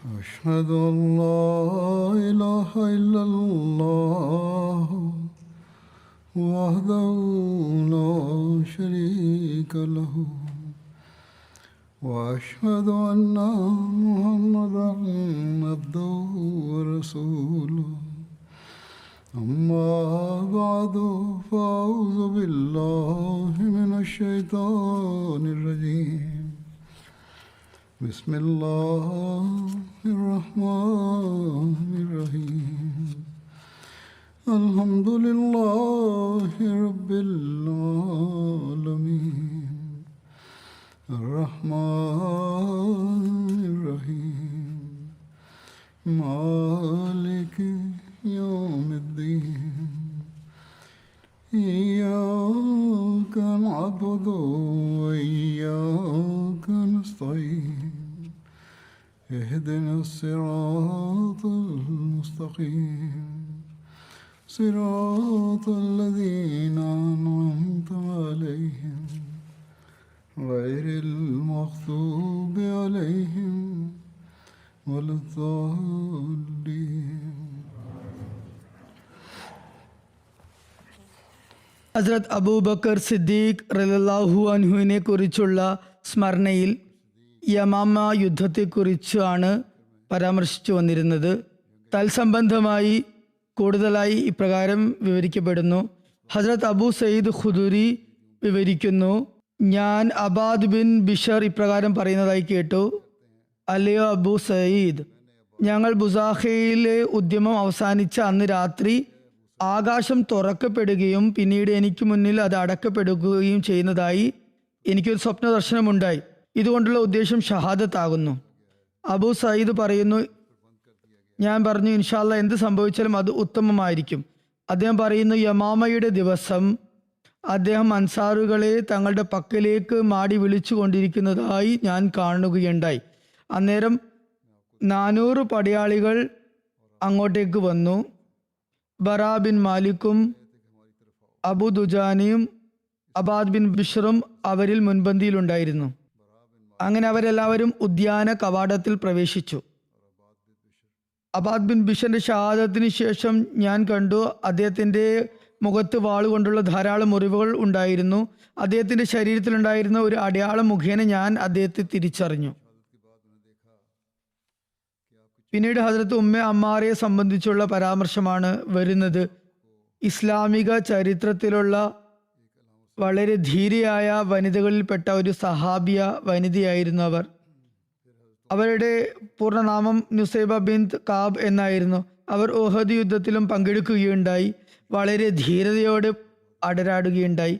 أشهد أن لا إله إلا الله وحده لا شريك له وأشهد أن محمدا عبده ورسوله أما بعد فأعوذ بالله من الشيطان الرجيم بسم الله الرحمن الرحيم الحمد لله رب العالمين الرحمن الرحيم مالك يوم الدين إياك نعبد وإياك نستعين اهدنا الصراط المستقيم صراط الذين أنعمت عليهم غير المغضوب عليهم ولا الضالين. ഹസ്രത്ത് അബൂബക്കർ സിദ്ദീഖ് റളിയല്ലാഹു അൻഹുവിനെ കുറിച്ചുള്ള സ്മരണയിൽ യമാമ യുദ്ധത്തെക്കുറിച്ചാണ് പരാമർശിച്ചു വന്നിരുന്നത്. തൽസംബന്ധമായി കൂടുതലായി ഇപ്രകാരം വിവരിക്കപ്പെടുന്നു. ഹസ്രത്ത് അബൂ സയ്യിദ് ഖുദുരി വിവരിക്കുന്നു, ഞാൻ അബാദ് ബിൻ ബിഷർ ഇപ്രകാരം പറയുന്നതായി കേട്ടു. അല്ലയോ അബൂ സയ്യിദ്, ഞങ്ങൾ ബുസാഖയിലെ ഉദ്യമം അവസാനിച്ച അന്ന് രാത്രി ആകാശം തുറക്കപ്പെടുകയും പിന്നീട് എനിക്ക് മുന്നിൽ അത് അടക്കപ്പെടുകയും ചെയ്യുന്നതായി എനിക്കൊരു സ്വപ്ന ദർശനമുണ്ടായി. ഇതുകൊണ്ടുള്ള ഉദ്ദേശം ഷഹാദത്താകുന്നു. അബൂ സയ്യിദ് പറയുന്നു, ഞാൻ പറഞ്ഞു, ഇൻഷാല്ല എന്ത് സംഭവിച്ചാലും അത് ഉത്തമമായിരിക്കും. അദ്ദേഹം പറയുന്നു, യമാമയുടെ ദിവസം അദ്ദേഹം അൻസാറുകളെ തങ്ങളുടെ പക്കലേക്ക് മാടി വിളിച്ചു കൊണ്ടിരിക്കുന്നതായി ഞാൻ കാണുകയുണ്ടായി. അന്നേരം 400 പടയാളികൾ അങ്ങോട്ടേക്ക് വന്നു. ബറാ ബിൻ മാലിക്കും അബു ദുജാനിയും അബാദ് ബിൻ ബിഷറും അവരിൽ മുൻപന്തിയിലുണ്ടായിരുന്നു. അങ്ങനെ അവരെല്ലാവരും ഉദ്യാന കവാടത്തിൽ പ്രവേശിച്ചു. അബാദ് ബിൻ ബിഷറിന്റെ ഷഹാദത്തിന് ശേഷം ഞാൻ കണ്ടു അദ്ദേഹത്തിന്റെ മുഖത്ത് വാളുകൊണ്ടുള്ള ധാരാളം മുറിവുകൾ ഉണ്ടായിരുന്നു. അദ്ദേഹത്തിന്റെ ശരീരത്തിലുണ്ടായിരുന്ന ഒരു അടയാളം മുഖേന ഞാൻ അദ്ദേഹത്തെ തിരിച്ചറിഞ്ഞു. പിന്നീട് ഹസ്രത്ത് ഉമ്മ അമ്മാറയെ സംബന്ധിച്ചുള്ള പരാമർശമാണ് വരുന്നത്. ഇസ്ലാമിക ചരിത്രത്തിലുള്ള വളരെ ധീരയായ വനിതകളിൽപ്പെട്ട ഒരു സഹാബിയ വനിതയായിരുന്നു അവർ. അവരുടെ പൂർണ്ണനാമം നുസൈബ ബിൻത് കാബ് എന്നായിരുന്നു. അവർ ഉഹദ് യുദ്ധത്തിലും പങ്കെടുക്കുകയുണ്ടായി. വളരെ ധീരതയോടെ അടരാടുകയുണ്ടായി.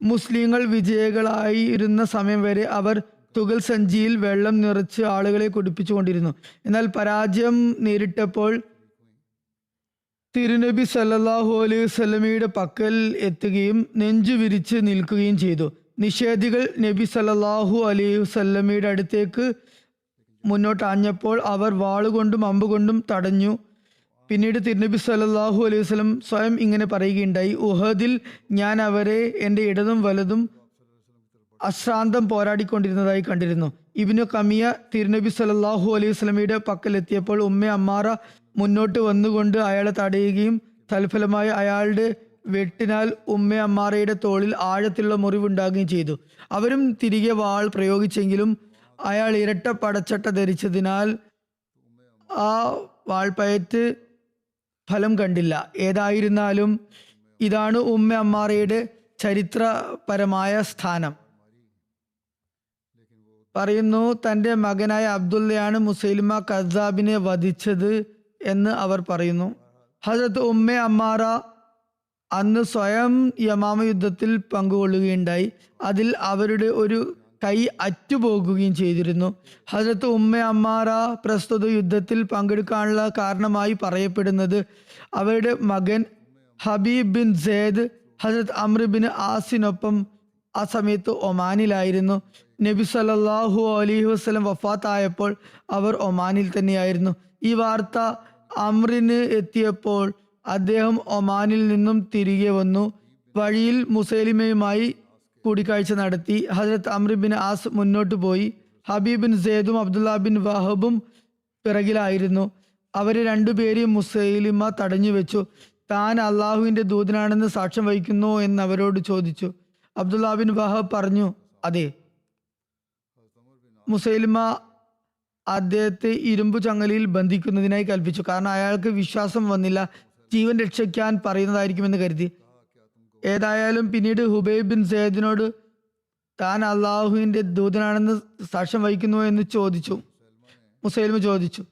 മുസ്ലിങ്ങൾ വിജയികളായിരുന്ന സമയം വരെ അവർ തുകൽ സഞ്ചിയിൽ വെള്ളം നിറച്ച് ആളുകളെ കുടിപ്പിച്ചുകൊണ്ടിരുന്നു. എന്നാൽ പരാജയം നേരിട്ടപ്പോൾ തിരുനബി സല്ലല്ലാഹു അലൈഹി വസല്ലമയുടെ പക്കൽ എത്തുകയും നെഞ്ചു വിരിച്ച് നിൽക്കുകയും ചെയ്തു. നിഷേധികൾ നബി സല്ലല്ലാഹു അലൈഹി വസല്ലമയുടെ അടുത്തേക്ക് മുന്നോട്ടാഞ്ഞപ്പോൾ അവർ വാളുകൊണ്ടും അമ്പുകൊണ്ടും തടഞ്ഞു. പിന്നീട് തിരുനബി സല്ലല്ലാഹു അലൈഹി വസല്ലം സ്വയം ഇങ്ങനെ പറയുകയുണ്ടായി, ഉഹദിൽ ഞാൻ അവരെ എൻ്റെ ഇടതും വലതും അശ്രാന്തം പോരാടിക്കൊണ്ടിരുന്നതായി കണ്ടിരുന്നു. ഇബ്നു കമിയ തിരുനബി സല്ലല്ലാഹു അലൈഹി വസല്ലമയുടെ പക്കലെത്തിയപ്പോൾ ഉമ്മ അമ്മാറ മുന്നോട്ട് വന്നുകൊണ്ട് അയാളെ തടയുകയും തൽഫലമായി അയാളുടെ വെട്ടിനാൽ ഉമ്മ അമ്മാറയുടെ തോളിൽ ആഴത്തിലുള്ള മുറിവുണ്ടാകുകയും ചെയ്തു. അവരും തിരികെ വാൾ പ്രയോഗിച്ചെങ്കിലും അയാൾ ഇരട്ട പടച്ചട്ട ധരിച്ചതിനാൽ ആ വാൾപ്പയറ്റ് ഫലം കണ്ടില്ല. ഏതായിരുന്നാലും ഇതാണ് ഉമ്മ അമ്മാറയുടെ ചരിത്രപരമായ സ്ഥാനം. പറയുന്നു, തൻ്റെ മകനായ അബ്ദുള്ളയാണ് മുസൈലിമ കദ്ദാബിനെ വധിച്ചത് എന്ന് അവർ പറയുന്നു. ഹസ്രത്ത് ഉമ്മ അമ്മാറ അന്ന് സ്വയം യമാമ യുദ്ധത്തിൽ പങ്കുകൊള്ളുകയുണ്ടായി. അതിൽ അവരുടെ ഒരു കൈ അറ്റുപോകുകയും ചെയ്തിരുന്നു. ഹസ്രത്ത് ഉമ്മ അമ്മാറ പ്രസ്തുത യുദ്ധത്തിൽ പങ്കെടുക്കാനുള്ള കാരണമായി പറയപ്പെടുന്നത് അവരുടെ മകൻ ഹബീബ് ബിൻ സെയ്ദ് ഹസ്രത്ത് അമ്ര ബിൻ ആസിനൊപ്പം ആ സമയത്ത് ഒമാനിലായിരുന്നു. നബി സല്ലല്ലാഹു അലൈഹി വസല്ലം വഫാത്തായപ്പോൾ അവർ ഒമാനിൽ തന്നെയായിരുന്നു. ഈ വാർത്ത അമ്രിന് എത്തിയപ്പോൾ അദ്ദേഹം ഒമാനിൽ നിന്നും തിരികെ വന്നു. വഴിയിൽ മുസൈലിമയുമായി കൂടിക്കാഴ്ച നടത്തി. ഹസ്രത്ത് അമ്ര ബിൻ ആസ് മുന്നോട്ട് പോയി. ഹബീബ് ബിൻ സെയ്ദും അബ്ദുള്ള ബിൻ വഹബും പിറകിലായിരുന്നു. അവരെ രണ്ടുപേരെയും മുസൈലിമ തടഞ്ഞു വെച്ചു. താൻ അള്ളാഹുവിന്റെ ദൂതനാണെന്ന് സാക്ഷ്യം വഹിക്കുന്നു എന്ന് അവരോട് ചോദിച്ചു. അബ്ദുല്ലാ ബിൻ വഹബ് പറഞ്ഞു, അതെ. മുസൈലിമ അദ്ദേഹത്തെ ഇരുമ്പു ചങ്ങലയിൽ ബന്ധിക്കുന്നതിനായി കൽപ്പിച്ചു. കാരണം അയാൾക്ക് വിശ്വാസം വന്നില്ല. ജീവൻ രക്ഷിക്കാൻ പറയുന്നതായിരിക്കുമെന്ന് കരുതി. ഏതായാലും പിന്നീട് ഹുബൈബ് ബിൻ സയ്യിദിനോട് താൻ അള്ളാഹുവിന്റെ ദൂതനാണെന്ന് സാക്ഷ്യം വഹിക്കുന്നു എന്ന് മുസൈലിമ ചോദിച്ചു.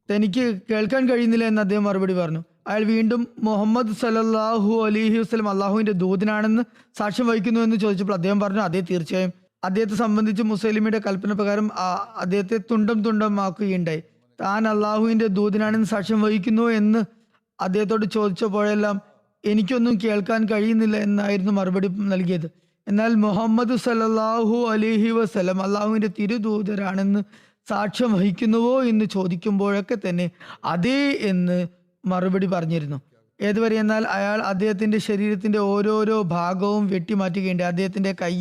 തനിക്ക് കേൾക്കാൻ കഴിയുന്നില്ല എന്ന് അദ്ദേഹം മറുപടി പറഞ്ഞു. അയാൾ വീണ്ടും മുഹമ്മദ് സല്ലല്ലാഹു അലൈഹി വസല്ലം അള്ളാഹുവിന്റെ ദൂതനാണെന്ന് സാക്ഷ്യം വഹിക്കുന്നു എന്ന് ചോദിച്ചപ്പോൾ അദ്ദേഹം പറഞ്ഞു, അതെ, തീർച്ചയായും. അദ്ദേഹത്തെ സംബന്ധിച്ച് മുസൈലിമയുടെ കൽപ്പന പ്രകാരം അദ്ദേഹത്തെ തുണ്ടമാക്കുകയുണ്ടായി. താൻ അള്ളാഹുവിന്റെ ദൂതനാണെന്ന് സാക്ഷ്യം വഹിക്കുന്നു എന്ന് അദ്ദേഹത്തോട് ചോദിച്ചപ്പോഴെല്ലാം എനിക്കൊന്നും കേൾക്കാൻ കഴിയുന്നില്ല എന്നായിരുന്നു മറുപടി നൽകിയത്. എന്നാൽ മുഹമ്മദ് സല്ലല്ലാഹു അലൈഹി വസല്ലം അള്ളാഹുവിന്റെ തിരുദൂതരാണെന്ന് സാക്ഷ്യം വഹിക്കുന്നുവോ എന്ന് ചോദിക്കുമ്പോഴൊക്കെ തന്നെ അതേ എന്ന് മറുപടി പറഞ്ഞിരുന്നു. ഏതുവരെ എന്നാൽ അയാൾ അദ്ദേഹത്തിന്റെ ശരീരത്തിന്റെ ഓരോരോ ഭാഗവും വെട്ടിമാറ്റുകയുണ്ടായി. അദ്ദേഹത്തിന്റെ കൈ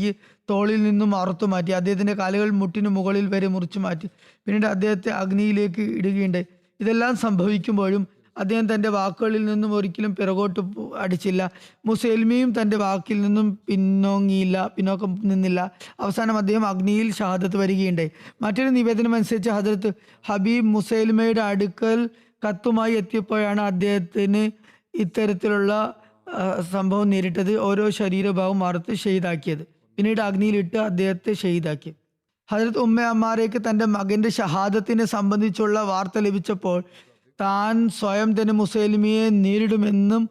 തോളിൽ നിന്നും അറുത്തു മാറ്റി, അദ്ദേഹത്തിന്റെ കാലുകൾ മുട്ടിനു മുകളിൽ വരെ മുറിച്ചു മാറ്റി, പിന്നീട് അദ്ദേഹത്തെ അഗ്നിയിലേക്ക് ഇടുകയുണ്ടായി. ഇതെല്ലാം സംഭവിക്കുമ്പോഴും അദ്ദേഹം തന്റെ വാക്കുകളിൽ നിന്നും ഒരിക്കലും പിറകോട്ട് അടിച്ചില്ല. മുസൈലിമയും തന്റെ വാക്കിൽ നിന്നും പിന്നോക്കം നിന്നില്ല. അവസാനം അദ്ദേഹം അഗ്നിയിൽ ഷഹാദത്ത് വരികയുണ്ടായി. മറ്റൊരു നിവേദനം അനുസരിച്ച് ഹദ്രത്ത് ഹബീബ് മുസൈലിമയുടെ അടുക്കൽ കത്തുമായി എത്തിയപ്പോഴാണ് അദ്ദേഹത്തിന് ഇത്തരത്തിലുള്ള സംഭവം നേരിട്ടത്. ഓരോ ശരീരഭാഗം അറുത്ത് ഷഹീദാക്കിയത്, പിന്നീട് അഗ്നിയിലിട്ട് അദ്ദേഹത്തെ ഷഹീദാക്കി. ഹദ്രത്ത് ഉമ്മ അമ്മാരയ്ക്ക് തന്റെ മകന്റെ ഷഹാദത്തിനെ സംബന്ധിച്ചുള്ള വാർത്ത ലഭിച്ചപ്പോൾ താൻ സ്വയം തന്നെ മുസൈലിമയെ നേരിടുമെന്നും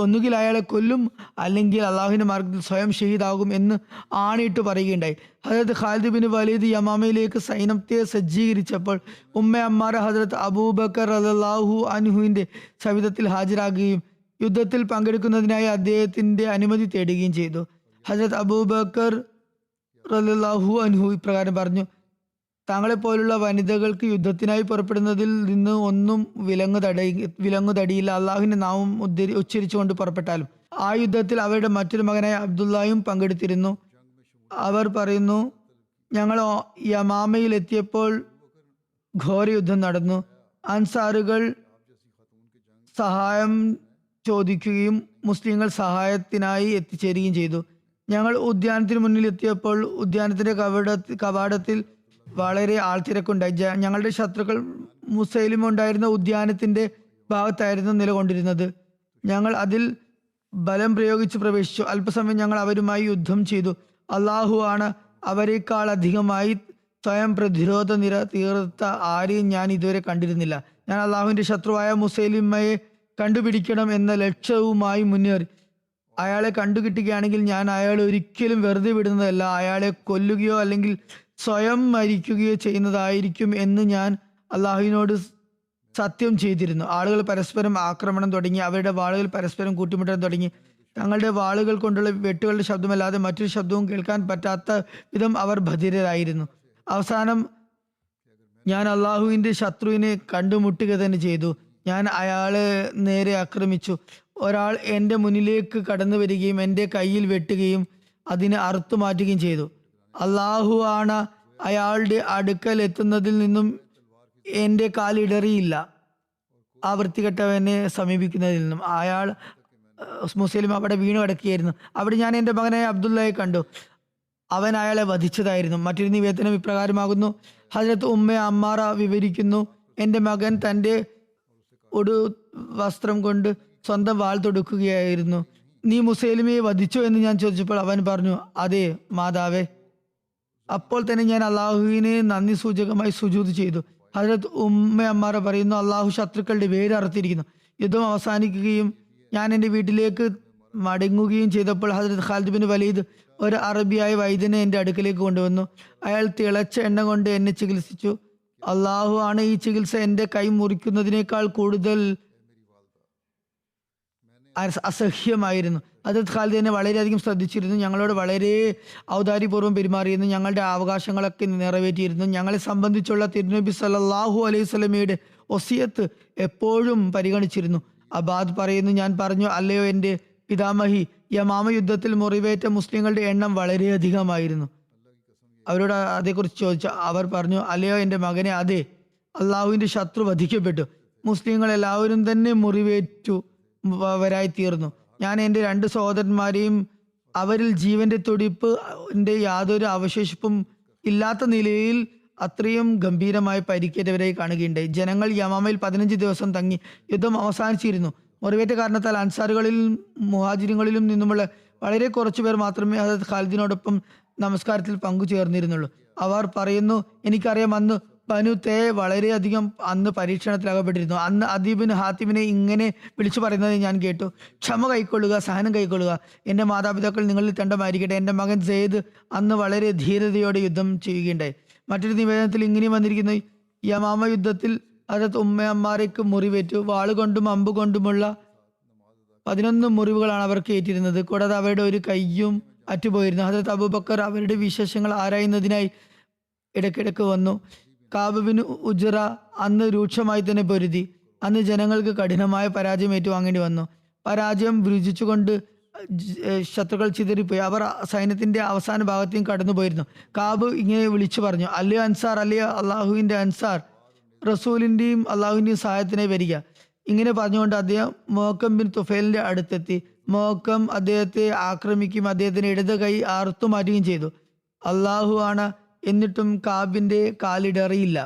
ഒന്നുകിൽ അയാളെ കൊല്ലും അല്ലെങ്കിൽ അള്ളാഹുവിന്റെ മാർഗത്തിൽ സ്വയം ഷഹീദാകും എന്ന് ആണിയിട്ട് പറയുകയുണ്ടായി. ഹദ്രത്ത് ഖാലിദ് ബിൻ വലീദ് യമാമയിലേക്ക് സൈന്യത്തെ സജ്ജീകരിച്ചപ്പോൾ ഉമ്മ അമ്മാര ഹദ്രത്ത് അബൂബക്കർ റളിയല്ലാഹു അൻഹുവിന്റെ സവിധത്തിൽ ഹാജരാകുകയും യുദ്ധത്തിൽ പങ്കെടുക്കുന്നതിനായി അദ്ദേഹത്തിന്റെ അനുമതി തേടുകയും ചെയ്തു. ഹദ്രത്ത് അബൂബക്കർ റളിയല്ലാഹു അൻഹു ഇപ്രകാരം പറഞ്ഞു, താങ്കളെപ്പോലുള്ള വനിതകൾക്ക് യുദ്ധത്തിനായി പുറപ്പെടുന്നതിൽ നിന്ന് ഒന്നും വിലങ്ങുതടിയില്ല. അള്ളാഹുവിന്റെ നാമം ഉച്ചരിച്ചുകൊണ്ട് പുറപ്പെട്ടാലും. ആ യുദ്ധത്തിൽ അവരുടെ മറ്റൊരു മകനായ അബ്ദുള്ളയും പങ്കെടുത്തിരുന്നു. അവർ പറയുന്നു, ഞങ്ങൾ യമാമയിൽ എത്തിയപ്പോൾ ഘോര യുദ്ധം നടന്നു. അൻസാറുകൾ സഹായം ചോദിക്കുകയും മുസ്ലിങ്ങൾ സഹായത്തിനായി എത്തിച്ചേരുകയും ചെയ്തു. ഞങ്ങൾ ഉദ്യാനത്തിന് മുന്നിൽ എത്തിയപ്പോൾ ഉദ്യാനത്തിന്റെ കവാടത്തിൽ വളരെ ആൾത്തിരക്കുണ്ടായി. ഞങ്ങളുടെ ശത്രുക്കൾ മുസൈലിമ ഉണ്ടായിരുന്ന ഉദ്യാനത്തിന്റെ ഭാഗത്തായിരുന്നു നിലകൊണ്ടിരുന്നത്. ഞങ്ങൾ അതിൽ ബലം പ്രയോഗിച്ച് പ്രവേശിച്ചു. അല്പസമയം ഞങ്ങൾ അവരുമായി യുദ്ധം ചെയ്തു. അള്ളാഹു ആണ് അവരെക്കാൾ അധികമായി സ്വയം പ്രതിരോധ നിര തീർത്ത ആരെയും ഞാൻ ഇതുവരെ കണ്ടിരുന്നില്ല. ഞാൻ അള്ളാഹുവിന്റെ ശത്രുവായ മുസൈലിമയെ കണ്ടുപിടിക്കണം എന്ന ലക്ഷ്യവുമായി മുന്നേറി. അയാളെ കണ്ടുകിട്ടുകയാണെങ്കിൽ ഞാൻ അയാളെ ഒരിക്കലും വെറുതെ വിടുന്നതല്ല. അയാളെ കൊല്ലുകയോ അല്ലെങ്കിൽ സ്വയം മരിക്കുകയോ ചെയ്യുന്നതായിരിക്കും എന്ന് ഞാൻ അള്ളാഹുവിനോട് സത്യം ചെയ്തിരുന്നു. ആളുകൾ പരസ്പരം ആക്രമണം തുടങ്ങി. അവരുടെ വാളുകൾ പരസ്പരം കൂട്ടിമുട്ടാൻ തുടങ്ങി. തങ്ങളുടെ വാളുകൾ കൊണ്ടുള്ള വെട്ടുകളുടെ ശബ്ദമല്ലാതെ മറ്റൊരു ശബ്ദവും കേൾക്കാൻ പറ്റാത്ത വിധം അവർ ബധിരരായിരുന്നു. അവസാനം ഞാൻ അള്ളാഹുവിന്റെ ശത്രുവിനെ കണ്ടുമുട്ടുക തന്നെ ചെയ്തു. ഞാൻ അയാളെ നേരെ ആക്രമിച്ചു. ഒരാൾ എൻ്റെ മുന്നിലേക്ക് കടന്നു വരികയും എൻ്റെ കയ്യിൽ വെട്ടുകയും അതിനെ അറുത്തു മാറ്റുകയും ചെയ്തു. അള്ളാഹു ആണ് അയാളുടെ അടുക്കൽ എത്തുന്നതിൽ നിന്നും എൻ്റെ കാലിടറിയില്ല. ആ വൃത്തികെട്ടവനെ സമീപിക്കുന്നതിൽ നിന്നും. അയാൾ മുസ്ലിം അവിടെ വീണു കിടക്കുകയായിരുന്നു. അവിടെ ഞാൻ എൻ്റെ മകനായ അബ്ദുള്ളയെ കണ്ടു. അവൻ അയാളെ വധിച്ചതായിരുന്നു. മറ്റൊരു നിവേദനം ഇപ്രകാരമാകുന്നു. ഹദ്രത്ത് ഉമ്മ അമ്മാറ വിവരിക്കുന്നു, എൻ്റെ മകൻ തൻ്റെ വസ്ത്രം കൊണ്ട് സ്വന്തം വാൾ തൊടുക്കുകയായിരുന്നു. നീ മുസൈലിമയെ വധിച്ചോ എന്ന് ഞാൻ ചോദിച്ചപ്പോൾ അവൻ പറഞ്ഞു, അതെ മാതാവേ. അപ്പോൾ തന്നെ ഞാൻ അള്ളാഹുവിനെ നന്ദി സൂചകമായി സുജൂദ് ചെയ്തു. ഹദ്രത്ത് ഉമ്മ അമ്മാറ പറയുന്നു, അള്ളാഹു ശത്രുക്കളുടെ വേര് അറുത്തിരിക്കുന്നു. യുദ്ധം അവസാനിക്കുകയും ഞാൻ എൻ്റെ വീട്ടിലേക്ക് മടങ്ങുകയും ചെയ്തപ്പോൾ ഹദ്രത്ത് ഖാലിദ് ബിൻ വലീദ് ഒരു അറബിയായ വൈദ്യനെ എൻ്റെ അടുക്കലേക്ക് കൊണ്ടുവന്നു. അയാൾ തിളച്ച എണ്ണ കൊണ്ട് എന്നെ ചികിത്സിച്ചു. അള്ളാഹു ആണ് ഈ ചികിത്സ എൻ്റെ കൈ മുറിക്കുന്നതിനേക്കാൾ കൂടുതൽ അസഹ്യമായിരുന്നു. ഹദ്രത്ത് ഖാലിദ് എന്നെ വളരെയധികം ശ്രദ്ധിച്ചിരുന്നു. ഞങ്ങളോട് വളരെ ഔദാര്യപൂർവ്വം പെരുമാറിയിരുന്നു. ഞങ്ങളുടെ അവകാശങ്ങളൊക്കെ നിറവേറ്റിയിരുന്നു. ഞങ്ങളെ സംബന്ധിച്ചുള്ള തിരുനബി സല്ലല്ലാഹു അലൈഹി വസല്ലമയുടെ വസിയത്ത് എപ്പോഴും പരിഗണിച്ചിരുന്നു. അബാദ് പറയുന്നു, ഞാൻ പറഞ്ഞു, അല്ലയോ എൻ്റെ പിതാമഹി, യമാമ യുദ്ധത്തിൽ മുറിവേറ്റ മുസ്ലിങ്ങളുടെ എണ്ണം വളരെയധികമായിരുന്നു. അവരോട് അതേക്കുറിച്ച് ചോദിച്ചു. അവർ പറഞ്ഞു, അല്ലയോ എൻ്റെ മകനെ, അതെ, അള്ളാഹുവിന്റെ ശത്രു വധിക്കപ്പെട്ടു. മുസ്ലിങ്ങൾ എല്ലാവരും തന്നെ മുറിവേറ്റവരായി തീർന്നു. ഞാൻ എൻ്റെ 2 സഹോദരന്മാരെയും അവരിൽ ജീവന്റെ തുടിപ്പിന്റെ യാതൊരു അവശേഷിപ്പും ഇല്ലാത്ത നിലയിൽ അത്രയും ഗംഭീരമായി പരിക്കേറ്റവരായി കാണുകയുണ്ടായി. ജനങ്ങൾ യമാമയിൽ 15 ദിവസം തങ്ങി. യുദ്ധം അവസാനിച്ചിരുന്നു. മുറിവേറ്റ കാരണത്താൽ അൻസാറുകളിലും മുഹാജിറുകളിലും നിന്നുമുള്ള വളരെ കുറച്ചുപേർ മാത്രമേ ഹദരത്ത് ഖാലിദിനോടൊപ്പം നമസ്കാരത്തിൽ പങ്കുചേർന്നിരുന്നുള്ളൂ. അവർ പറയുന്നു, എനിക്കറിയാം അന്ന് ബനു തേ വളരെയധികം അന്ന് പരീക്ഷണത്തിലകപ്പെട്ടിരുന്നു. അന്ന് അദീബിന് ഹാത്തിമിനെ ഇങ്ങനെ വിളിച്ചു പറയുന്നത് ഞാൻ കേട്ടു: ക്ഷമ കൈക്കൊള്ളുക, സഹനം കൈക്കൊള്ളുക. എൻ്റെ മാതാപിതാക്കൾ നിങ്ങളിൽ തണ്ടമായിരിക്കട്ടെ. എൻ്റെ മകൻ സെയ്ദ് അന്ന് വളരെ ധീരതയോടെ യുദ്ധം ചെയ്യുകയുണ്ടായി. മറ്റൊരു നിവേദനത്തിൽ ഇങ്ങനെയും വന്നിരിക്കുന്നു: യമാമ യുദ്ധത്തിൽ ഹദരത്ത് ഉമ്മയമ്മാരയ്ക്ക് മുറിവേറ്റു. വാളുകൊണ്ടും അമ്പുകൊണ്ടുമുള്ള 11 മുറിവുകളാണ് അവർക്ക് ഏറ്റിരുന്നത്. കൂടാതെ അവരുടെ ഒരു കൈയും അറ്റുപോയിരുന്നു. ഹദരത്ത് അബൂബക്കർ അവരുടെ വിശേഷങ്ങൾ ആരായുന്നതിനായി ഇടയ്ക്കിടയ്ക്ക് വന്നു. കാബ് ബിൻ ഉജ്റ അന്ന് രൂക്ഷമായി തന്നെ പൊരുതി. അന്ന് ജനങ്ങൾക്ക് കഠിനമായ പരാജയം ഏറ്റുവാങ്ങേണ്ടി വന്നു. പരാജയം രുചിച്ചുകൊണ്ട് ശത്രുക്കൾ ചിതറിപ്പോയി. അവർ സൈന്യത്തിന്റെ അവസാന ഭാഗത്തേക്കും കടന്നുപോയിരുന്നു. കാബ് ഇങ്ങനെ വിളിച്ചു പറഞ്ഞു: അല്ലയോ അൻസാർ, അല്ലയോ അള്ളാഹുവിന്റെ അൻസാർ, റസൂലിന്റെയും അള്ളാഹുവിന്റെയും സഹായത്തിനായി വരിക. ഇങ്ങനെ പറഞ്ഞുകൊണ്ട് അദ്ദേഹം മോക്കം ബിൻ തുഫേലിന്റെ അടുത്തെത്തി. മോക്കം അദ്ദേഹത്തെ ആക്രമിക്കുകയും അദ്ദേഹത്തിന് ഇടത് കൈ അറുത്തു മാറ്റുകയും ചെയ്തു. അള്ളാഹു ആണ്, എന്നിട്ടും കാബിന്റെ കാലിടറിയില്ല.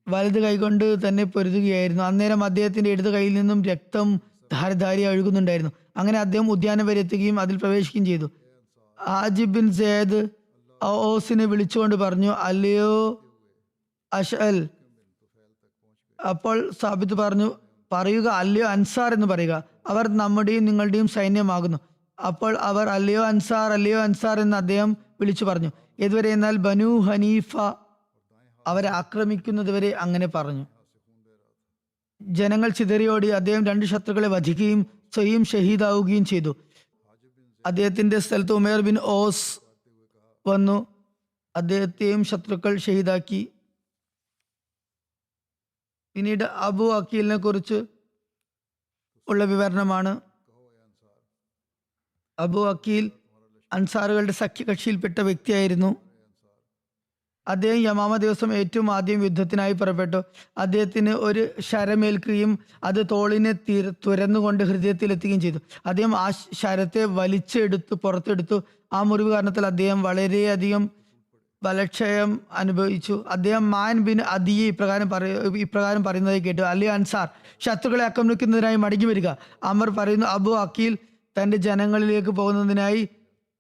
വലത് കൈകൊണ്ട് തന്നെ പൊരുതുകയായിരുന്നു. അന്നേരം അദ്ദേഹത്തിന്റെ ഇടത് കൈയിൽ നിന്നും രക്തം ധാരധാരി ഒഴുകുന്നുണ്ടായിരുന്നു. അങ്ങനെ അദ്ദേഹം ഉദ്യാനം വരെ എത്തുകയും അതിൽ പ്രവേശിക്കുകയും ചെയ്തു. ആജിബ് ബിൻ സെയ്ദ് ഔസിനെ വിളിച്ചുകൊണ്ട് പറഞ്ഞു: അല്ലയോ അഷ്അൽ. അപ്പോൾ സാബിത്ത് പറഞ്ഞു: പറയുക, അല്ലയോ അൻസാർ എന്ന് പറയുക. അവർ നമ്മുടെയും നിങ്ങളുടെയും സൈന്യമാകുന്നു. അപ്പോൾ അവർ അല്ലയോ അൻസാർ, അല്ലയോ അൻസാർ എന്ന് അദ്ദേഹം വിളിച്ചു പറഞ്ഞു. ഏതുവരെ എന്നാൽ ബനു ഹനീഫ അവരെ ആക്രമിക്കുന്നതുവരെ അങ്ങനെ പറഞ്ഞു. ജനങ്ങൾ ചിതറിയോടി. അദ്ദേഹം 2 ശത്രുക്കളെ വധിക്കുകയും സ്വയം ഷഹീദാവുകയും ചെയ്തു. അദ്ദേഹത്തിന്റെ സ്ഥലത്ത് ഉമേർ ബിൻ ഓസ് വന്നു. അദ്ദേഹത്തെയും ശത്രുക്കൾ ഷഹീദാക്കി. പിന്നീട് അബു അക്കീലിനെ കുറിച്ച് ഉള്ള വിവരണമാണ്. അബു അക്കീൽ അൻസാറുകളുടെ സഖ്യകക്ഷിയിൽപ്പെട്ട വ്യക്തിയായിരുന്നു. അദ്ദേഹം യമാമ ദിവസം ഏറ്റവും ആദ്യം യുദ്ധത്തിനായി പുറപ്പെട്ടു. അദ്ദേഹത്തിന് ഒരു ശരമേൽക്കുകയും അത് തോളിനെ തുരന്നുകൊണ്ട് ഹൃദയത്തിലെത്തുകയും ചെയ്തു. അദ്ദേഹം ആ ശരത്തെ പുറത്തെടുത്തു. ആ മുറിവ് കാരണത്താൽ അദ്ദേഹം വളരെയധികം ബലക്ഷയം അനുഭവിച്ചു. അദ്ദേഹം മാൻ ബിൻ അദിയെ ഇപ്രകാരം പറയുന്നതായി കേട്ടു: അല്ലയോ അൻസാർ, ശത്രുക്കളെ ആക്രമിക്കുന്നതിനായി മടങ്ങി വരിക. അമർ പറയുന്നു: അബു അക്കീൽ തന്റെ ജനങ്ങളിലേക്ക് പോകുന്നതിനായി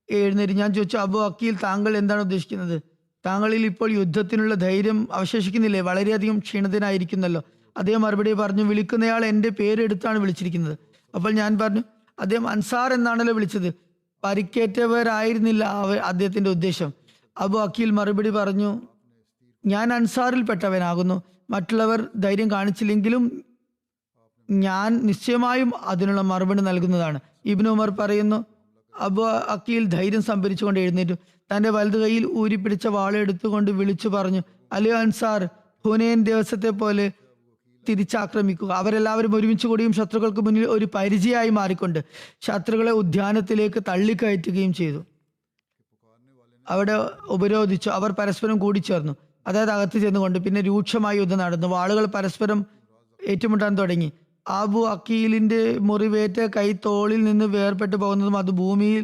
എഴുന്നേറ്റ്. ഞാൻ ചോദിച്ചു: അബു അക്കീൽ, താങ്കൾ എന്താണ് ഉദ്ദേശിക്കുന്നത്? താങ്കളിൽ ഇപ്പോൾ യുദ്ധത്തിനുള്ള ധൈര്യം അവശേഷിക്കുന്നില്ലേ? വളരെയധികം ക്ഷീണിതനായിരിക്കുന്നല്ലോ. അദ്ദേഹം മറുപടി പറഞ്ഞു: വിളിക്കുന്നയാൾ എൻ്റെ പേരെടുത്താണ് വിളിച്ചിരിക്കുന്നത്. അപ്പോൾ ഞാൻ പറഞ്ഞു: അദ്ദേഹം അൻസാർ എന്നാണല്ലോ വിളിച്ചത്. പരിക്കേറ്റവരായിരുന്നില്ല അദ്ദേഹത്തിന്റെ ഉദ്ദേശം. അബു അക്കീൽ മറുപടി പറഞ്ഞു: ഞാൻ അൻസാറിൽപ്പെട്ടവനാകുന്നു. മറ്റുള്ളവർ ധൈര്യം കാണിച്ചില്ലെങ്കിലും ഞാൻ നിശ്ചയമായും അതിനുള്ള മറുപടി നൽകുന്നതാണ്. ഇബ്നു ഉമർ പറയുന്നു: അബു അക്കീൽ ധൈര്യം സംഭരിച്ചുകൊണ്ട് എഴുന്നേറ്റു. തന്റെ വലതു കൈയിൽ ഊരിപ്പിടിച്ച വാളെടുത്തുകൊണ്ട് വിളിച്ചു പറഞ്ഞു: അല്ലയോ അൻസാർ, ഹുനൈൻ ദിവസത്തെ പോലെ തിരിച്ചാക്രമിക്കുക. അവരെല്ലാവരും ഒരുമിച്ച് കൂടിയും ശത്രുക്കൾക്ക് മുന്നിൽ ഒരു പരിചയമായി മാറിക്കൊണ്ട് ശത്രുക്കളെ ഉദ്യാനത്തിലേക്ക് തള്ളിക്കയറ്റുകയും ചെയ്തു. അവിടെ ഉപരോധിച്ചു. അവർ പരസ്പരം കൂടിച്ചേർന്നു, അതായത് അകത്ത് ചെന്നുകൊണ്ട്. പിന്നെ രൂക്ഷമായ യുദ്ധം നടന്നു. വാളുകൾ പരസ്പരം ഏറ്റുമുട്ടാൻ തുടങ്ങി. അബു അക്കീലിന്റെ മുറിവേറ്റ കൈ തോളിൽ നിന്ന് വേർപെട്ടു പോകുന്നതും അത് ഭൂമിയിൽ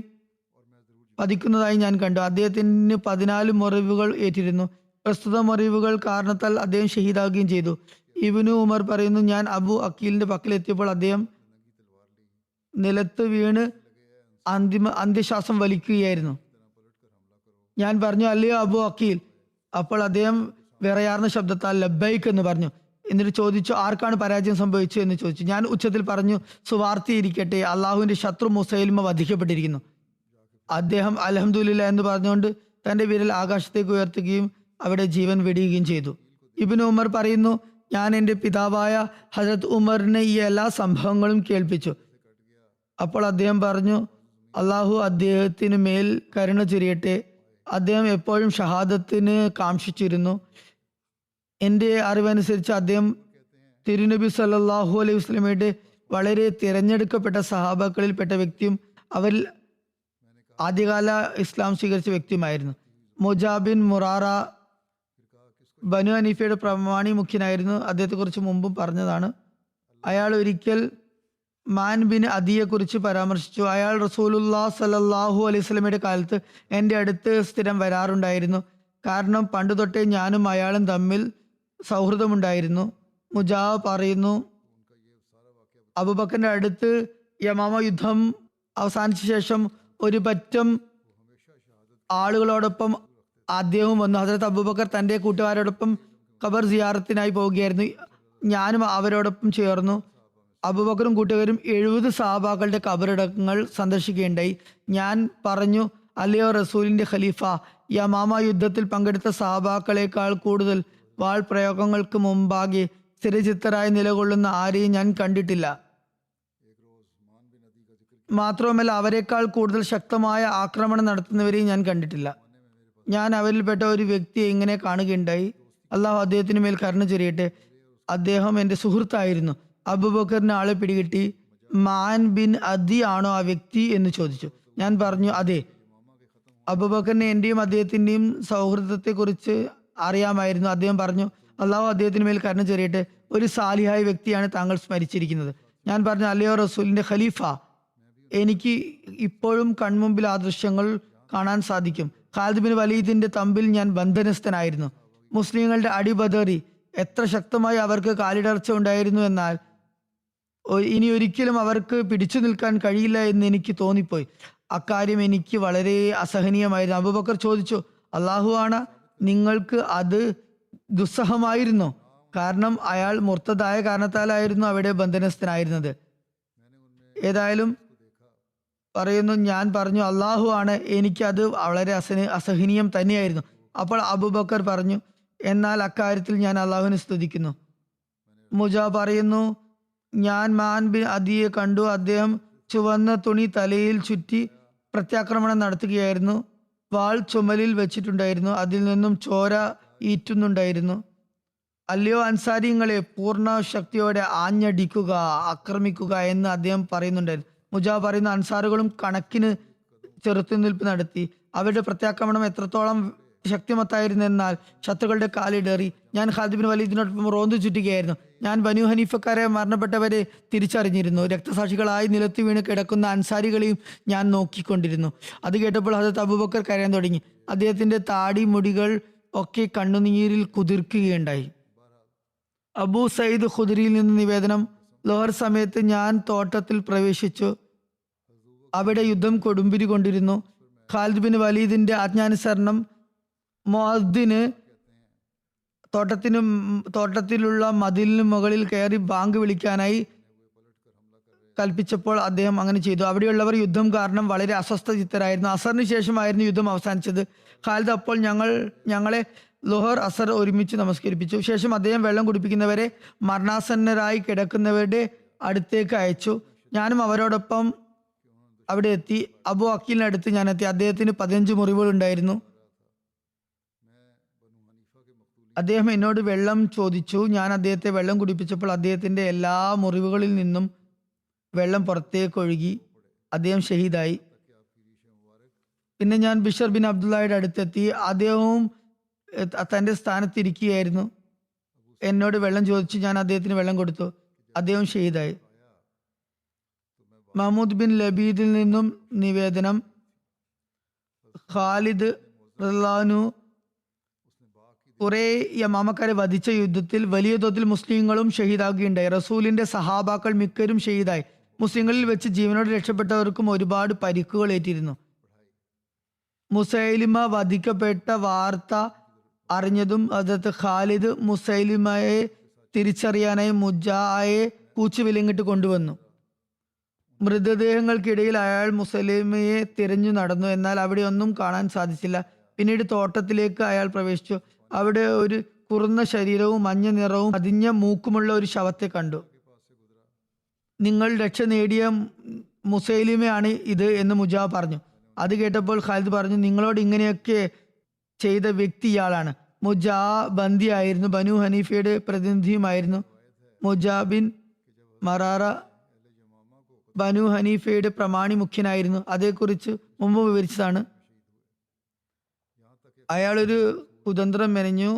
പതിക്കുന്നതായി ഞാൻ കണ്ടു. അദ്ദേഹത്തിന് 14 മുറിവുകൾ ഏറ്റിരുന്നു. പ്രസ്തുത മുറിവുകൾ കാരണത്താൽ അദ്ദേഹം ഷഹീദാകുകയും ചെയ്തു. ഇബ്നു ഉമർ പറയുന്നു: ഞാൻ അബു അക്കീലിന്റെ പക്കലെത്തിയപ്പോൾ അദ്ദേഹം നിലത്ത് വീണ് അന്ത്യശ്വാസം വലിക്കുകയായിരുന്നു. ഞാൻ പറഞ്ഞു: അല്ലയോ അബു അക്കീൽ. അപ്പോൾ അദ്ദേഹം വിറയാർന്ന ശബ്ദത്താൽ ലബ്ബൈക്ക് എന്ന് പറഞ്ഞു. എന്നിട്ട് ചോദിച്ചു: ആർക്കാണ് പരാജയം സംഭവിച്ചു എന്ന് ചോദിച്ചു. ഞാൻ ഉച്ചത്തിൽ പറഞ്ഞു: സുവാർത്തിയിരിക്കട്ടെ, അള്ളാഹുവിന്റെ ശത്രു മുസൈലിമ വധിക്കപ്പെട്ടിരിക്കുന്നു. അദ്ദേഹം അൽഹംദുലില്ലാ എന്ന് പറഞ്ഞുകൊണ്ട് തന്റെ വിരൽ ആകാശത്തേക്ക് ഉയർത്തുകയും അവിടെ ജീവൻ വെടിയുകയും ചെയ്തു. ഇബ്നു ഉമർ പറയുന്നു: ഞാൻ എൻ്റെ പിതാവായ ഹജരത് ഉമറിനെ ഈ എല്ലാ സംഭവങ്ങളും കേൾപ്പിച്ചു. അപ്പോൾ അദ്ദേഹം പറഞ്ഞു: അള്ളാഹു അദ്ദേഹത്തിന് മേൽ കരുണ ചൊരിയട്ടെ. അദ്ദേഹം എപ്പോഴും ഷഹാദത്തിന് കാംക്ഷിച്ചിരുന്നു. എൻ്റെ അറിവനുസരിച്ച് അദ്ദേഹം തിരുനബി സല്ലല്ലാഹു അലൈഹി വസല്ലമയുടെ വളരെ തിരഞ്ഞെടുക്കപ്പെട്ട സഹാബാക്കളിൽപ്പെട്ട വ്യക്തിയും അവരിൽ ആദ്യകാല ഇസ്ലാം സ്വീകരിച്ച വ്യക്തിയുമായിരുന്നു. മുജാബിൻ മുറാറ ബനു ഹനീഫയുടെ പ്രമാണി മുഖ്യനായിരുന്നു. അദ്ദേഹത്തെക്കുറിച്ച് മുമ്പും പറഞ്ഞതാണ്. അയാൾ ഒരിക്കൽ മാൻ ബിൻ അദിയെക്കുറിച്ച് പരാമർശിച്ചു. അയാൾ റസൂലുള്ളാഹി സ്വല്ലല്ലാഹു അലൈഹി വസല്ലമയുടെ കാലത്ത് എൻ്റെ അടുത്ത് സ്ഥിരം വരാറുണ്ടായിരുന്നു. കാരണം പണ്ടു തൊട്ടേ ഞാനും അയാളും തമ്മിൽ സൗഹൃദമുണ്ടായിരുന്നു. മുജാബ് പറയുന്നു, അബൂബക്കറിന്റെ അടുത്ത് യമാമ യുദ്ധം അവസാനിച്ച ശേഷം ഒരു പറ്റം ആളുകളോടൊപ്പം അദ്ദേഹം വന്നു. ഹസ്രത്ത് അബൂബക്കർ തൻ്റെ കൂട്ടുകാരോടൊപ്പം ഖബർ സിയാറത്തിനായി പോവുകയായിരുന്നു. ഞാനും അവരോടൊപ്പം ചേർന്നു. അബൂബക്കറും കൂട്ടുകാരും 70 സഹാബാക്കളുടെ ഖബറടക്കങ്ങൾ സന്ദർശിക്കുകയുണ്ടായി. ഞാൻ പറഞ്ഞു, അല്ലയോ റസൂലിന്റെ ഖലീഫ, യമാമ യുദ്ധത്തിൽ പങ്കെടുത്ത സഹാബാക്കളെക്കാൾ കൂടുതൽ വാൾ പ്രയോഗങ്ങൾക്ക് മുമ്പാകെ സ്ഥിരചിത്തരായി നിലകൊള്ളുന്ന ആരെയും ഞാൻ കണ്ടിട്ടില്ല. മാത്രവുമല്ല അവരെക്കാൾ കൂടുതൽ ശക്തമായ ആക്രമണം നടത്തുന്നവരെയും ഞാൻ കണ്ടിട്ടില്ല. ഞാൻ അവരിൽപ്പെട്ട ഒരു വ്യക്തിയെ ഇങ്ങനെ കാണുകയുണ്ടായി. അള്ളാഹു അദ്ദേഹത്തിന് മേൽ കരുണ ചൊരിയട്ടെ. അദ്ദേഹം എൻ്റെ സുഹൃത്തായിരുന്നു. അബൂബക്കറിന് ആളെ പിടികിട്ടി. മാൻ ബിൻ അദി ആണോ ആ വ്യക്തി എന്ന് ചോദിച്ചു. ഞാൻ പറഞ്ഞു, അതെ. അബൂബക്കറിനെ എൻ്റെയും അദ്ദേഹത്തിൻ്റെയും സൗഹൃദത്തെക്കുറിച്ച് അറിയാമായിരുന്നു. അദ്ദേഹം പറഞ്ഞു, അള്ളാഹു അദ്ദേഹത്തിന് മേൽ കരുണ ചൊരിയട്ടെ, ഒരു സാലിഹായ വ്യക്തിയാണ് താങ്കൾ സ്മരിച്ചിരിക്കുന്നത്. ഞാൻ പറഞ്ഞു, അല്ലയോ റസൂലിന്റെ ഖലീഫ, എനിക്ക് ഇപ്പോഴും കൺമുമ്പിൽ ആ ദൃശ്യങ്ങൾ കാണാൻ സാധിക്കും. ഖാലിദ് ബിൻ വലീദിന്റെ തമ്പിൽ ഞാൻ ബന്ധനസ്ഥനായിരുന്നു. മുസ്ലിങ്ങളുടെ അടിബദറി എത്ര ശക്തമായി അവർക്ക് കാലിടർച്ച ഉണ്ടായിരുന്നു എന്നാൽ ഇനി ഒരിക്കലും അവർക്ക് പിടിച്ചു നിൽക്കാൻ കഴിയില്ല എന്ന് എനിക്ക് തോന്നിപ്പോയി. അക്കാര്യം എനിക്ക് വളരെ അസഹനീയമായിരുന്നു. അബൂബക്കർ ചോദിച്ചു, അള്ളാഹു ആണ്, നിങ്ങൾക്ക് അത് ദുസ്സഹമായിരുന്നു? കാരണം അയാൾ മുർത്തദായ കാരണത്താലായിരുന്നു അവിടെ ബന്ധനസ്ഥനായിരുന്നത്. ഏതായാലും പറയുന്നു, ഞാൻ പറഞ്ഞു, അള്ളാഹു ആണ്, എനിക്കത് വളരെ അസഹനീയം തന്നെയായിരുന്നു. അപ്പോൾ അബൂബക്കർ പറഞ്ഞു, എന്നാൽ അക്കാര്യത്തിൽ ഞാൻ അള്ളാഹുവിനെ സ്തുതിക്കുന്നു. മുജാ പറയുന്നു, ഞാൻ മാൻ ബിൻ അദിയെ കണ്ടു. അദ്ദേഹം ചുവന്ന തുണി തലയിൽ ചുറ്റി പ്രത്യാക്രമണം നടത്തുകയായിരുന്നു. വാൾ ചുമലിൽ വെച്ചിട്ടുണ്ടായിരുന്നു. അതിൽ നിന്നും ചോര ഈറ്റുന്നുണ്ടായിരുന്നു. അല്ലയോ അൻസാരിങ്ങളെ, പൂർണ്ണ ശക്തിയോടെ ആഞ്ഞടിക്കുക, ആക്രമിക്കുക എന്ന് അദ്ദേഹം പറയുന്നുണ്ടായിരുന്നു. മുജാ പറയുന്ന, അൻസാറുകളും കണക്കിന് ചെറുത്തുനിൽപ്പ് നടത്തി. അവരുടെ പ്രത്യാക്രമണം എത്രത്തോളം ശക്തിമത്തായിരുന്നെന്നാൽ ശത്രുക്കളുടെ കാലിടേറി. ഞാൻ ഖാലിദ് ബിൻ വലീദിനോടൊപ്പം റോന്തു ചുറ്റുകയായിരുന്നു. ഞാൻ ബനു ഹനീഫക്കാരെ മരണപ്പെട്ടവരെ തിരിച്ചറിഞ്ഞിരുന്നു. രക്തസാക്ഷികളായി നിലത്ത് വീണ് കിടക്കുന്ന അൻസാരികളെയും ഞാൻ നോക്കിക്കൊണ്ടിരുന്നു. അത് കേട്ടപ്പോൾ ഹദരത്ത് അബൂബക്കർ കരയാൻ തുടങ്ങി. അദ്ദേഹത്തിന്റെ താടി മുടികൾ ഒക്കെ കണ്ണുനീരിൽ കുതിർക്കുകയുണ്ടായി. അബൂ സയ്യിദ് ഖുദരിയിൽ നിന്ന് നിവേദനം, ലോഹർ സമയത്ത് ഞാൻ തോട്ടത്തിൽ പ്രവേശിച്ചു. അവിടെ യുദ്ധം കൊടുമ്പിരി കൊണ്ടിരുന്നു. ഖാലിദ് ബിൻ വലീദിന്റെ ആജ്ഞാനുസരണം മുഅദ്ദിന് തോട്ടത്തിലുള്ള മതിലിന് മുകളിൽ കയറി ബാങ്ക് വിളിക്കാനായി കൽപ്പിച്ചപ്പോൾ അദ്ദേഹം അങ്ങനെ ചെയ്തു. അവിടെയുള്ളവർ യുദ്ധം കാരണം വളരെ അസ്വസ്ഥചിത്തരായിരുന്നു. അസറിന് ശേഷമായിരുന്നു യുദ്ധം അവസാനിച്ചത്. ഖാലിദ് അപ്പോൾ ഞങ്ങളെ ലുഹർ അസർ ഒരുമിച്ച് നമസ്കരിപ്പിച്ചു. ശേഷം അദ്ദേഹം വെള്ളം കുടിപ്പിക്കുന്നവരെ മരണാസന്നരായി കിടക്കുന്നവരുടെ അടുത്തേക്ക് അയച്ചു. ഞാനും അവരോടൊപ്പം അവിടെ എത്തി. അബു അക്കീലിനടുത്ത് ഞാൻ എത്തി. അദ്ദേഹത്തിന് 15 മുറിവുകൾ ഉണ്ടായിരുന്നു. അദ്ദേഹം എന്നോട് വെള്ളം ചോദിച്ചു. ഞാൻ അദ്ദേഹത്തെ വെള്ളം കുടിപ്പിച്ചപ്പോൾ അദ്ദേഹത്തിന്റെ എല്ലാ മുറിവുകളിൽ നിന്നും വെള്ളം പുറത്തേക്ക് ഒഴുകി. അദ്ദേഹം ഷഹീദായി. പിന്നെ ഞാൻ ബിഷർ ബിൻ അബ്ദുള്ളയുടെ അടുത്തെത്തി. അദ്ദേഹവും തന്റെ സ്ഥാനത്തിരിക്കുകയായിരുന്നു. എന്നോട് വെള്ളം ചോദിച്ചു. ഞാൻ അദ്ദേഹത്തിന് വെള്ളം കൊടുത്തു. അദ്ദേഹം ഷഹീദായി. മഹ്മൂദ് ബിൻ ലബീദിൽ നിന്നും നിവേദനം, ഖാലിദ് റളിയല്ലാഹു കുറെ യമാമക്കാരെ വധിച്ച യുദ്ധത്തിൽ വലിയ തോതിൽ മുസ്ലിങ്ങളും ഷഹീദാകുകയുണ്ടായി. റസൂലിന്റെ സഹാബാക്കൾ മിക്കരും ഷഹീദായി. മുസ്ലിങ്ങളിൽ വെച്ച് ജീവനോട് രക്ഷപ്പെട്ടവർക്കും ഒരുപാട് പരിക്കുകൾ ഏറ്റിരുന്നു. മുസൈലിമ വധിക്കപ്പെട്ട വാർത്ത അറിഞ്ഞതും ഹദരത്ത് ഖാലിദ് മുസൈലിമയെ തിരിച്ചറിയാനായി മുജായെ കൂച്ചുവിലങ്ങിട്ട് കൊണ്ടുവന്നു. മൃതദേഹങ്ങൾക്കിടയിൽ അയാൾ മുസൈലിമയെ തിരഞ്ഞു നടന്നു. എന്നാൽ അവിടെ ഒന്നും കാണാൻ സാധിച്ചില്ല. പിന്നീട് തോട്ടത്തിലേക്ക് അയാൾ പ്രവേശിച്ചു. അവിടെ ഒരു കുറുന്ന ശരീരവും മഞ്ഞ നിറവും അതിഞ്ഞ മൂക്കുമുള്ള ഒരു ശവത്തെ കണ്ടു. നിങ്ങൾ രക്ഷ നേടിയ മുസൈലിമയാണ് ഇത് എന്ന് മുജാ പറഞ്ഞു. അത് കേട്ടപ്പോൾ ഖാലിദ് പറഞ്ഞു, നിങ്ങളോട് ഇങ്ങനെയൊക്കെ ചെയ്ത വ്യക്തി ഇയാളാണ്. മുജാ ബന്ദിയായിരുന്നു. ബനു ഹനീഫയുടെ പ്രതിനിധിയുമായിരുന്നു. മുജാ ബിൻ മറാറ ബനു ഹനീഫയുടെ പ്രമാണി മുഖ്യനായിരുന്നു. അതേക്കുറിച്ച് മുമ്പ് വിവരിച്ചതാണ്. അയാളൊരു കുതന്ത്രം മെനഞ്ഞു.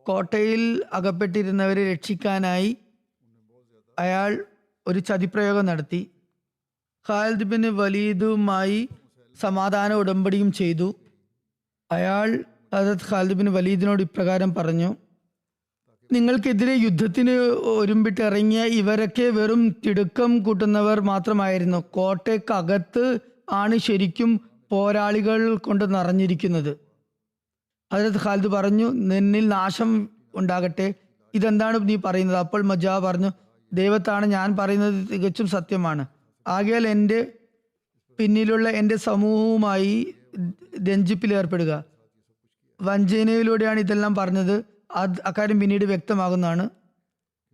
കോട്ടയിൽ അകപ്പെട്ടിരുന്നവരെ രക്ഷിക്കാനായി അയാൾ ഒരു ചതിപ്രയോഗം നടത്തി. ഖാലിദ് ബിൻ വലീദുമായി സമാധാന ഉടമ്പടിയും ചെയ്തു. അയാൾ ഹദരത്ത് ഖാലിദ് ബിൻ വലീദിനോട് ഇപ്രകാരം പറഞ്ഞു: നിങ്ങൾക്കെതിരെ യുദ്ധത്തിന് ഒരുമ്പിട്ടിറങ്ങിയ ഇവരൊക്കെ വെറും തിടുക്കം കൂട്ടുന്നവർ മാത്രമായിരുന്നു. കോട്ടയ്ക്കകത്ത് ആണ് ശരിക്കും പോരാളികൾ കൊണ്ട് നിറഞ്ഞിരിക്കുന്നത്. ഹദരത്ത് ഖാലിദ് പറഞ്ഞു: നിന്നിൽ നാശം ഉണ്ടാകട്ടെ, ഇതെന്താണ് നീ പറയുന്നത്? അപ്പോൾ മജാ പറഞ്ഞു: ദൈവത്താണ്, ഞാൻ പറയുന്നത് തികച്ചും സത്യമാണ്. ആകയാൽ എൻ്റെ പിന്നിലുള്ള എൻ്റെ സമൂഹവുമായി രഞ്ജിപ്പിൽ ഏർപ്പെടുക. വഞ്ചനയിലൂടെയാണ് ഇതെല്ലാം പറഞ്ഞത്. അക്കാര്യം പിന്നീട് വ്യക്തമാകുന്നതാണ്.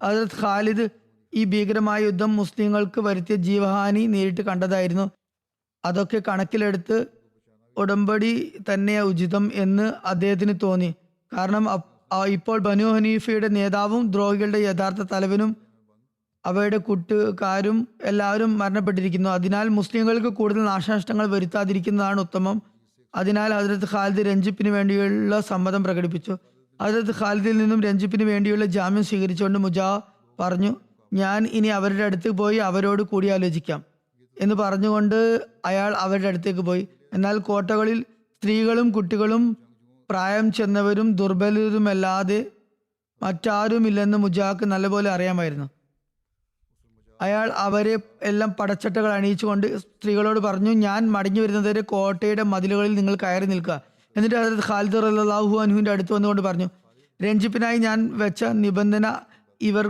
ഹദരത്ത് ഖാലിദ് ഈ ഭീകരമായ യുദ്ധം മുസ്ലിങ്ങൾക്ക് വരുത്തിയ ജീവഹാനി നേരിട്ട് കണ്ടതായിരുന്നു. അതൊക്കെ കണക്കിലെടുത്ത് ഉടമ്പടി തന്നെ ഉചിതം എന്ന് അദ്ദേഹത്തിന് തോന്നി. കാരണം ഇപ്പോൾ ബനു ഹനീഫയുടെ നേതാവും ദ്രോഹികളുടെ യഥാർത്ഥ തലവനും അവയുടെ കൂട്ടുകാരും എല്ലാവരും മരണപ്പെട്ടിരിക്കുന്നു. അതിനാൽ മുസ്ലിങ്ങൾക്ക് കൂടുതൽ നാശനഷ്ടങ്ങൾ വരുത്താതിരിക്കുന്നതാണ് ഉത്തമം. അതിനാൽ ഹദരത്ത് ഖാലിദ് രഞ്ജിപ്പിന് വേണ്ടിയുള്ള സമ്മതം പ്രകടിപ്പിച്ചു. ഹദരത്ത് ഖാലിദിൽ നിന്നും രഞ്ജിപ്പിന് വേണ്ടിയുള്ള ജാമ്യം സ്വീകരിച്ചുകൊണ്ട് മുജാ പറഞ്ഞു: ഞാൻ ഇനി അവരുടെ അടുത്ത് പോയി അവരോട് കൂടിയാലോചിക്കാം എന്ന് പറഞ്ഞുകൊണ്ട് അയാൾ അവരുടെ അടുത്തേക്ക് പോയി. എന്നാൽ കോട്ടകളിൽ സ്ത്രീകളും കുട്ടികളും പ്രായം ചെന്നവരും ദുർബലരുമല്ലാതെ മറ്റാരുമില്ലെന്ന് മുജാക്ക് നല്ലപോലെ അറിയാമായിരുന്നു. അയാൾ അവരെ എല്ലാം പടച്ചട്ടകൾ അണിയിച്ചുകൊണ്ട് സ്ത്രീകളോട് പറഞ്ഞു: ഞാൻ മടങ്ങി വരുന്നതുവരെ കോട്ടയുടെ മതിലുകളിൽ നിങ്ങൾ കയറി നിൽക്കുക. എന്നിട്ട് ഹദരത്ത് ഖാലിദ് റളിയല്ലാഹു അൻഹുവിന്റെ അടുത്ത് വന്നുകൊണ്ട് പറഞ്ഞു: രഞ്ജിപ്പിനായി ഞാൻ വെച്ച നിബന്ധന ഇവർ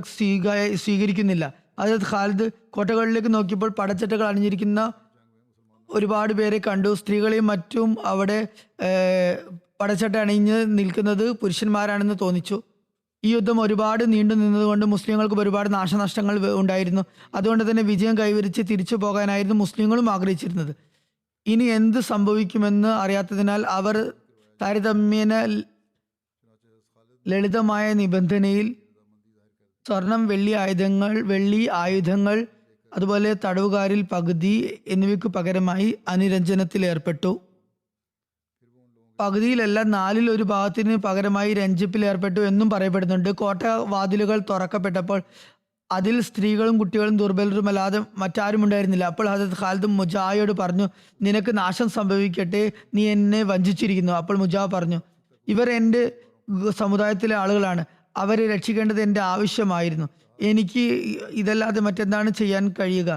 സ്വീകരിക്കുന്നില്ല. ഹദരത്ത് ഖാലിദ് കോട്ടകളിലേക്ക് നോക്കിയപ്പോൾ പടച്ചട്ടകൾ അണിഞ്ഞിരിക്കുന്ന ഒരുപാട് പേരെ കണ്ടു. സ്ത്രീകളെയും മറ്റും അവിടെ പടച്ചട്ട അണിഞ്ഞ് നിൽക്കുന്നത് പുരുഷന്മാരാണെന്ന് തോന്നിച്ചു. ഈ യുദ്ധം ഒരുപാട് നീണ്ടു നിന്നതുകൊണ്ട് മുസ്ലിങ്ങൾക്ക് ഒരുപാട് നാശനഷ്ടങ്ങൾ ഉണ്ടായിരുന്നു. അതുകൊണ്ട് തന്നെ വിജയം കൈവരിച്ച് തിരിച്ചു പോകാനായിരുന്നു മുസ്ലിങ്ങളും ആഗ്രഹിച്ചിരുന്നത്. ഇനി എന്ത് സംഭവിക്കുമെന്ന് അറിയാത്തതിനാൽ അവർ താരതമ്യേന ലളിതമായ നിബന്ധനയിൽ സ്വർണം, വെള്ളി ആയുധങ്ങൾ, അതുപോലെ തടവുകാരിൽ പകുതി എന്നിവയ്ക്ക് പകരമായി അനുരഞ്ജനത്തിൽ ഏർപ്പെട്ടു. പകുതിയിലല്ല, 1/4 പകരമായി രഞ്ജിപ്പിൽ ഏർപ്പെട്ടു എന്നും പറയപ്പെടുന്നുണ്ട്. കോട്ട വാതിലുകൾ തുറക്കപ്പെട്ടപ്പോൾ അതിൽ സ്ത്രീകളും കുട്ടികളും ദുർബലരുമല്ലാതെ മറ്റാരും ഉണ്ടായിരുന്നില്ല. അപ്പോൾ ഹദരത്ത് ഖാലിദ് മുജായോട് പറഞ്ഞു: നിനക്ക് നാശം സംഭവിക്കട്ടെ, നീ എന്നെ വഞ്ചിച്ചിരിക്കുന്നു. അപ്പോൾ മുജാ പറഞ്ഞു: ഇവർ എൻ്റെ സമുദായത്തിലെ ആളുകളാണ്, അവരെ രക്ഷിക്കേണ്ടത് എൻ്റെ ആവശ്യമായിരുന്നു. എനിക്ക് ഇതല്ലാതെ മറ്റെന്താണ് ചെയ്യാൻ കഴിയുക?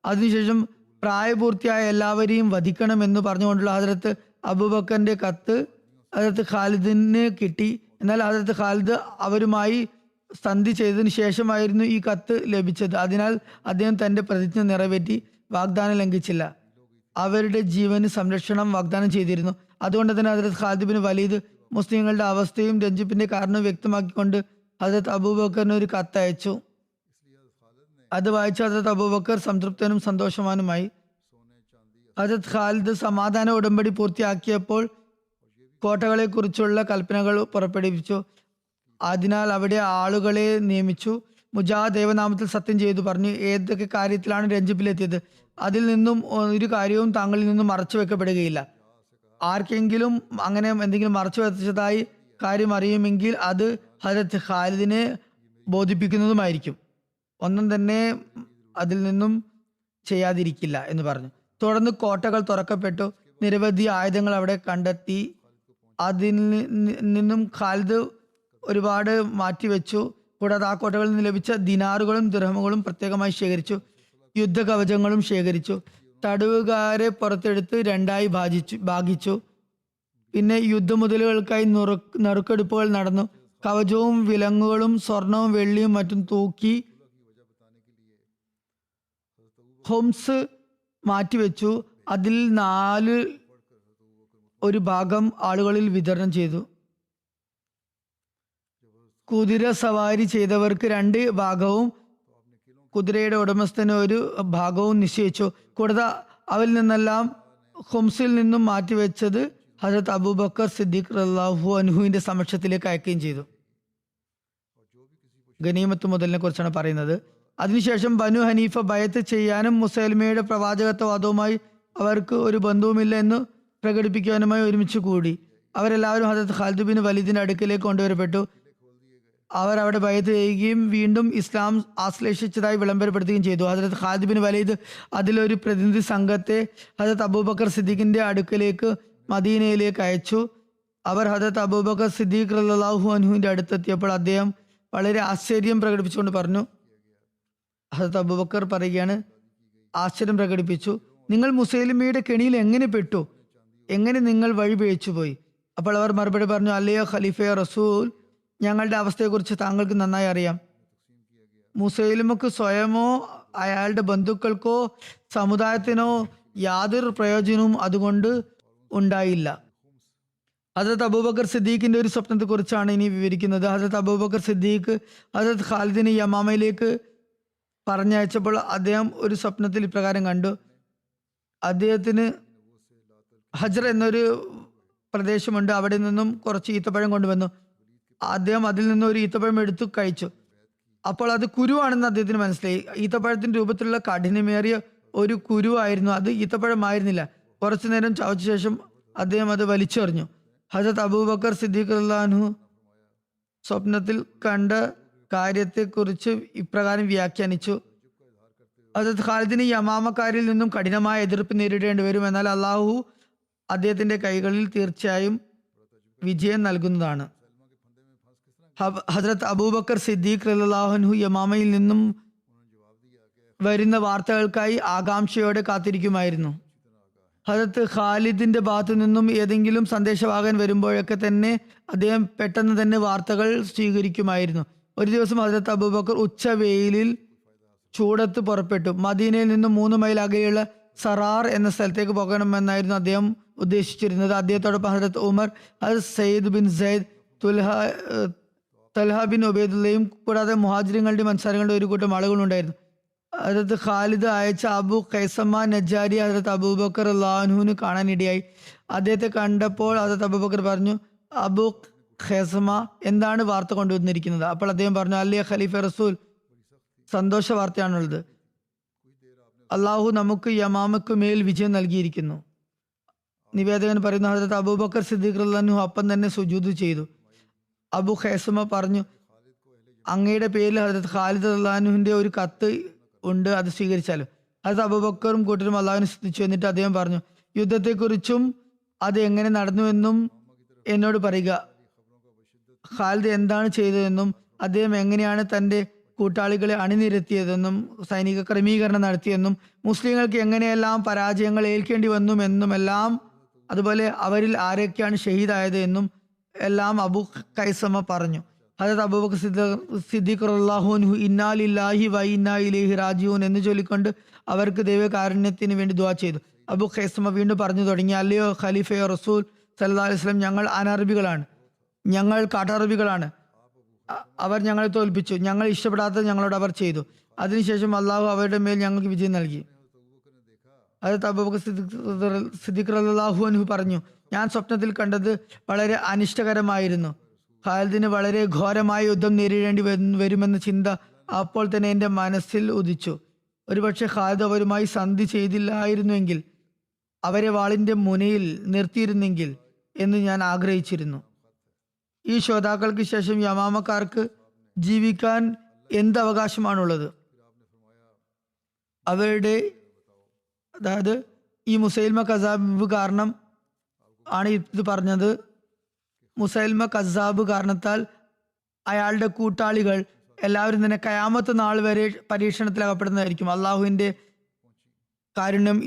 അതിനുശേഷം പ്രായപൂർത്തിയായ എല്ലാവരെയും വധിക്കണമെന്ന് പറഞ്ഞുകൊണ്ടുള്ള ഹദരത്ത് അബൂബക്കറിന്റെ കത്ത് ഹദരത്ത് ഖാലിദിന് കിട്ടി. എന്നാൽ ഹദരത്ത് ഖാലിദ് അവരുമായി സന്ധി ചെയ്തതിന് ശേഷമായിരുന്നു ഈ കത്ത് ലഭിച്ചത്. അതിനാൽ അദ്ദേഹം തന്റെ പ്രതിജ്ഞ നിറവേറ്റി വാഗ്ദാനം ലംഘിച്ചില്ല. അവരുടെ ജീവന് സംരക്ഷണം വാഗ്ദാനം ചെയ്തിരുന്നു. അതുകൊണ്ട് തന്നെ ഹദരത്ത് ഖാലിദ് ബിൻ വലീദ് മുസ്ലിങ്ങളുടെ അവസ്ഥയും രഞ്ജിപ്പിന്റെ കാരണവും വ്യക്തമാക്കിക്കൊണ്ട് ഹദരത്ത് അബൂബക്കറിന് ഒരു കത്ത് അയച്ചു. അത് വായിച്ച ഹദരത്ത് അബൂബക്കർ സംതൃപ്തനും സന്തോഷവാനുമായി. ഹദരത്ത് ഖാലിദ് സമാധാന ഉടമ്പടി പൂർത്തിയാക്കിയപ്പോൾ കോട്ടകളെ കുറിച്ചുള്ള കൽപ്പനകൾ പുറപ്പെടുവിച്ചു. അതിനാൽ അവിടെ ആളുകളെ നിയമിച്ചു. മുജാ ദേവനാമത്തിൽ സത്യം ചെയ്തു പറഞ്ഞു: ഏതൊക്കെ കാര്യത്തിലാണ് രഞ്ജിപ്പിലെത്തിയത് അതിൽ നിന്നും ഒരു കാര്യവും താങ്കളിൽ നിന്നും മറച്ചു വെക്കപ്പെടുകയില്ല. ആർക്കെങ്കിലും അങ്ങനെ എന്തെങ്കിലും മറച്ചു വെച്ചതായി കാര്യം അറിയുമെങ്കിൽ അത് ഹദരത്ത് ഖാലിദിനെ ബോധിപ്പിക്കുന്നതുമായിരിക്കും. ഒന്നും തന്നെ അതിൽ നിന്നും ചെയ്യാതിരിക്കില്ല എന്ന് പറഞ്ഞു. തുടർന്ന് കോട്ടകൾ തുറക്കപ്പെട്ടു. നിരവധി ആയുധങ്ങൾ അവിടെ കണ്ടെത്തി. അതിൽ നിന്നും ഖാലിദ് ഒരുപാട് മാറ്റിവെച്ചു. കൂടാതെ ആ കോട്ടകളിൽ നിന്ന് ലഭിച്ച ദിനാറുകളും ദിർഹമുകളും പ്രത്യേകമായി ശേഖരിച്ചു. യുദ്ധകവചങ്ങളും ശേഖരിച്ചു. തടവുകാരെ പുറത്തെടുത്ത് 2ആയി ഭാഗിച്ചു. പിന്നെ യുദ്ധമുതലുകൾക്കായി നറുക്കെടുപ്പുകൾ നടന്നു. കവചവും വിലങ്ങുകളും സ്വർണവും വെള്ളിയും മറ്റും തൂക്കി ഹോംസ് മാറ്റിവെച്ചു. അതിൽ 4 ഭാഗം ആളുകളിൽ വിതരണം ചെയ്തു. കുതിര സവാരി ചെയ്തവർക്ക് 2 ഭാഗവും കുതിരയുടെ ഉടമസ്ഥന് 1 ഭാഗവും നിശ്ചയിച്ചു. കൂടാതെ അവരിൽ നിന്നെല്ലാം ഹുംസിൽ നിന്നും മാറ്റിവെച്ചത് ഹദരത്ത് അബൂബക്കർ സിദ്ദീഖ് റളിയല്ലാഹു അൻഹുവിന്റെ സമക്ഷത്തിലേക്ക് അയക്കുകയും ചെയ്തു. ഗനീമത്ത് മുതലിനെ കുറിച്ചാണ് പറയുന്നത്. അതിനുശേഷം ബനു ഹനീഫ ബയത്ത് ചെയ്യാനും മുസൈലമയുടെ പ്രവാചകത്വവാദവുമായി അവർക്ക് ഒരു ബന്ധവുമില്ല എന്ന് പ്രകടിപ്പിക്കാനുമായി ഒരുമിച്ച് കൂടി. അവരെല്ലാവരും ഹദരത്ത് ഖാലിദ് ബിൻ വലീദിന്റെ അടുക്കിലേക്ക് കൊണ്ടുവരപ്പെട്ടു. അവർ അവിടെ ബൈഅത്ത് ചെയ്യുകയും വീണ്ടും ഇസ്ലാം ആശ്ലേഷിച്ചതായി വിളംബരപ്പെടുത്തുകയും ചെയ്തു. ഹസ്രത്ത് ഖാലിദ് ബിൻ വലീദ് അതിലൊരു പ്രതിനിധി സംഘത്തെ ഹസ്രത്ത് അബൂബക്കർ സിദ്ദീഖിന്റെ അടുക്കലേക്ക് മദീനയിലേക്ക് അയച്ചു. അവർ ഹസ്രത്ത് അബൂബക്കർ സിദ്ദീഖ് റളിയല്ലാഹു അൻഹുവിന്റെ അടുത്തെത്തിയപ്പോൾ അദ്ദേഹം വളരെ ആശ്ചര്യം പ്രകടിപ്പിച്ചുകൊണ്ട് പറഞ്ഞു, ഹസ്രത്ത് അബൂബക്കർ പറയുകയാണ്, ആശ്ചര്യം പ്രകടിപ്പിച്ചു, നിങ്ങൾ മുസൈലിമയുടെ കെണിയിൽ എങ്ങനെ പെട്ടു? എങ്ങനെ നിങ്ങൾ വഴി പിഴച്ചുപോയി? അപ്പോൾ അവർ മറുപടി പറഞ്ഞു, അല്ലയോ ഖലീഫയ റസൂൽ, ഞങ്ങളുടെ അവസ്ഥയെക്കുറിച്ച് താങ്കൾക്ക് നന്നായി അറിയാം. മുസൈലിമക്ക് സ്വയമോ അയാളുടെ ബന്ധുക്കൾക്കോ സമുദായത്തിനോ യാതൊരു പ്രയോജനവും അതുകൊണ്ട് ഉണ്ടായില്ല. ഹസ്രത്ത് അബൂബക്കർ സിദ്ദീഖിന്റെ ഒരു സ്വപ്നത്തെക്കുറിച്ചാണ് ഇനി വിവരിക്കുന്നത്. ഹസ്രത്ത് അബൂബക്കർ സിദ്ദീഖ് ഹസ്രത്ത് ഖാലിദിനെ യമാമയിലേക്ക് പറഞ്ഞയച്ചപ്പോൾ അദ്ദേഹം ഒരു സ്വപ്നത്തിൽ ഇപ്രകാരം കണ്ടു. അദ്ദേഹത്തിന് ഹജ്ർ എന്നൊരു പ്രദേശമുണ്ട്, അവിടെ നിന്നും കുറച്ച് ഈത്തപ്പഴം കൊണ്ടുവന്നു. അദ്ദേഹം അതിൽ നിന്ന് ഒരു ഈത്തപ്പഴം എടുത്തു കഴിച്ചു. അപ്പോൾ അത് കുരുവാണെന്ന് അദ്ദേഹത്തിന് മനസ്സിലായി. ഈത്തപ്പഴത്തിന്റെ രൂപത്തിലുള്ള കഠിനമേറിയ ഒരു കുരുവായിരുന്നു, അത് ഈത്തപ്പഴമായിരുന്നില്ല. കുറച്ചു നേരം ചവച്ച ശേഷം അദ്ദേഹം അത് വലിച്ചെറിഞ്ഞു. ഹസ്രത്ത് അബൂബക്കർ സിദ്ദീഖ് റളിയല്ലാഹു അൻഹു സ്വപ്നത്തിൽ കണ്ട കാര്യത്തെക്കുറിച്ച് ഇപ്രകാരം വ്യാഖ്യാനിച്ചു: ഹസ്രത്ത് ഖാലിദിന് യമാമക്കാരിൽ നിന്നും കഠിനമായ എതിർപ്പ് നേരിടേണ്ടി വരും, എന്നാൽ അള്ളാഹു അദ്ദേഹത്തിന്റെ കൈകളിൽ തീർച്ചയായും വിജയം നൽകുന്നതാണ്. ഹസ്രത്ത് അബൂബക്കർ സിദ്ദീഖ് റളിയല്ലാഹു അൻഹു യമാമയിൽ നിന്നും വരുന്ന വാർത്തകൾക്കായി ആകാംക്ഷയോടെ കാത്തിരിക്കുമായിരുന്നു. ഹസ്രത്ത് ഖാലിദിന്റെ ഭാഗത്തു നിന്നും ഏതെങ്കിലും സന്ദേശവാഹകൻ വരുമ്പോഴൊക്കെ തന്നെ അദ്ദേഹം പെട്ടെന്ന് തന്നെ വാർത്തകൾ സ്വീകരിക്കുമായിരുന്നു. ഒരു ദിവസം ഹസ്രത്ത് അബൂബക്കർ ഉച്ചവെയിലിൽ ചൂടത്ത് പുറപ്പെട്ടു. മദീനയിൽ നിന്നും 3 മൈൽ അകലെയുള്ള സറാർ എന്ന സ്ഥലത്തേക്ക് പോകണമെന്നായിരുന്നു അദ്ദേഹം ഉദ്ദേശിച്ചിരുന്നത്. അദ്ദേഹത്തോടൊപ്പം Hazrat Umar, Hazrat Sayyid bin Sayyid, Talha bin ഉബൈദുള്ളയും കൂടാതെ മുഹാജിറുകളുടെയും അൻസാറുകളുടെ ഒരു കൂട്ടം ആളുകളുണ്ടായിരുന്നു. ഹസ്രത്ത് ഖാലിദ് അയച്ച അബു ഖൈസമ നജാരി ഹസ്രത്ത് അബൂബക്കർ റളിയല്ലാഹു അൻഹുവിനെ കാണാനിടയായി. അദ്ദേഹത്തെ കണ്ടപ്പോൾ ഹസ്രത്ത് അബൂബക്കർ പറഞ്ഞു, അബു ഖൈസമ, എന്താണ് വാർത്ത കൊണ്ടുവന്നിരിക്കുന്നത്? അപ്പോൾ അദ്ദേഹം പറഞ്ഞു, അല്ലയോ ഖലീഫ റസൂൽ, സന്തോഷ വാർത്തയാണുള്ളത്. അള്ളാഹു നമുക്ക് യമാമയ്ക്ക് മേൽ വിജയം നൽകിയിരിക്കുന്നു. നിവേദകൻ പറയുന്നു, ഹസ്രത്ത് അബൂബക്കർ സിദ്ദീഖ് റളിയല്ലാഹു അൻഹു അപ്പം തന്നെ സുജൂദ് ചെയ്തു. അബു ഖൈസമ പറഞ്ഞു, അങ്ങയുടെ പേരിൽ ഹസ്രത്ത് ഖാലിദ് റളിയല്ലാഹു അൻഹുവിന്റെ ഒരു കത്ത് ഉണ്ട്, അത് സ്വീകരിച്ചാലും. ഹസ്രത്ത് അബൂബക്കറും കൂട്ടരും അള്ളാഹുവിനെ സ്തുതിച്ചു. എന്നിട്ട് അദ്ദേഹം പറഞ്ഞു, യുദ്ധത്തെക്കുറിച്ചും അത് എങ്ങനെ നടന്നുവെന്നും എന്നോട് പറയുക. ഖാലിദ് എന്താണ് ചെയ്തതെന്നും അദ്ദേഹം എങ്ങനെയാണ് തൻ്റെ കൂട്ടാളികളെ അണിനിരത്തിയതെന്നും സൈനിക ക്രമീകരണം നടത്തിയെന്നും മുസ്ലിങ്ങൾക്ക് എങ്ങനെയെല്ലാം പരാജയങ്ങൾ ഏൽക്കേണ്ടി വന്നുമെന്നുമെല്ലാം, അതുപോലെ അവരിൽ ആരൊക്കെയാണ് ഷഹീദായത് എന്നും എല്ലാം അബു ഖൈസമ പറഞ്ഞു. ഹസ്രത്ത് അബൂബക്കർ സിദ്ദീഖ് റളിയല്ലാഹു അൻഹു ഇന്നാ ലില്ലാഹി വ ഇന്നാ ഇലൈഹി റാജിഊൻ എന്ന് ചൊല്ലിക്കൊണ്ട് അവർക്ക് ദൈവകാരുണ്യത്തിന് വേണ്ടി ദുആ ചെയ്തു. അബു ഖൈസമ വീണ്ടും പറഞ്ഞു തുടങ്ങി, അല്ലയോ ഖലീഫയോ റസൂൽ സല്ലല്ലാഹു അലൈഹി വസല്ലം, ഞങ്ങൾ അനറബികളാണ്, ഞങ്ങൾ കാട്ടറബികളാണ്. അവർ ഞങ്ങളെ തോൽപ്പിച്ചു, ഞങ്ങൾ ഇഷ്ടപ്പെടാത്തത് ഞങ്ങളോട് അവർ ചെയ്തു. അതിനുശേഷം അള്ളാഹു അവരുടെ മേൽ ഞങ്ങൾക്ക് വിജയം നൽകി. ഹസ്രത്ത് അബൂബക്കർ സിദ്ദീഖ് റളിയല്ലാഹു അൻഹു പറഞ്ഞു, ഞാൻ സ്വപ്നത്തിൽ കണ്ടത് വളരെ അനിഷ്ടകരമായിരുന്നു. ഖാലിദിന് വളരെ ഘോരമായ യുദ്ധം നേരിടേണ്ടി വരുമെന്ന ചിന്ത അപ്പോൾ തന്നെ എൻ്റെ മനസ്സിൽ ഉദിച്ചു. ഒരുപക്ഷെ ഖാലിദ് അവരുമായി സന്ധി ചെയ്തില്ലായിരുന്നുവെങ്കിൽ, അവരെ വാളിന്റെ മുനയിൽ നിർത്തിയിരുന്നെങ്കിൽ എന്ന് ഞാൻ ആഗ്രഹിച്ചിരുന്നു. ഈ ശ്രോതാക്കൾക്ക് ശേഷം യമാമക്കാർക്ക് ജീവിക്കാൻ എന്ത് അവകാശമാണുള്ളത്? അവരുടെ, അതായത് ഈ മുസൈൽമ കസാബ് കാരണം ആണ് ഇത് പറഞ്ഞത്. മുസൈൽമ കസാബ് കാരണത്താൽ അയാളുടെ കൂട്ടാളികൾ എല്ലാവരും തന്നെ ഖയാമത്ത് നാൾ വരെ പരീക്ഷണത്തിൽ അകപ്പെടുന്നതായിരിക്കും. അള്ളാഹുവിൻ്റെ കാരുണ്യം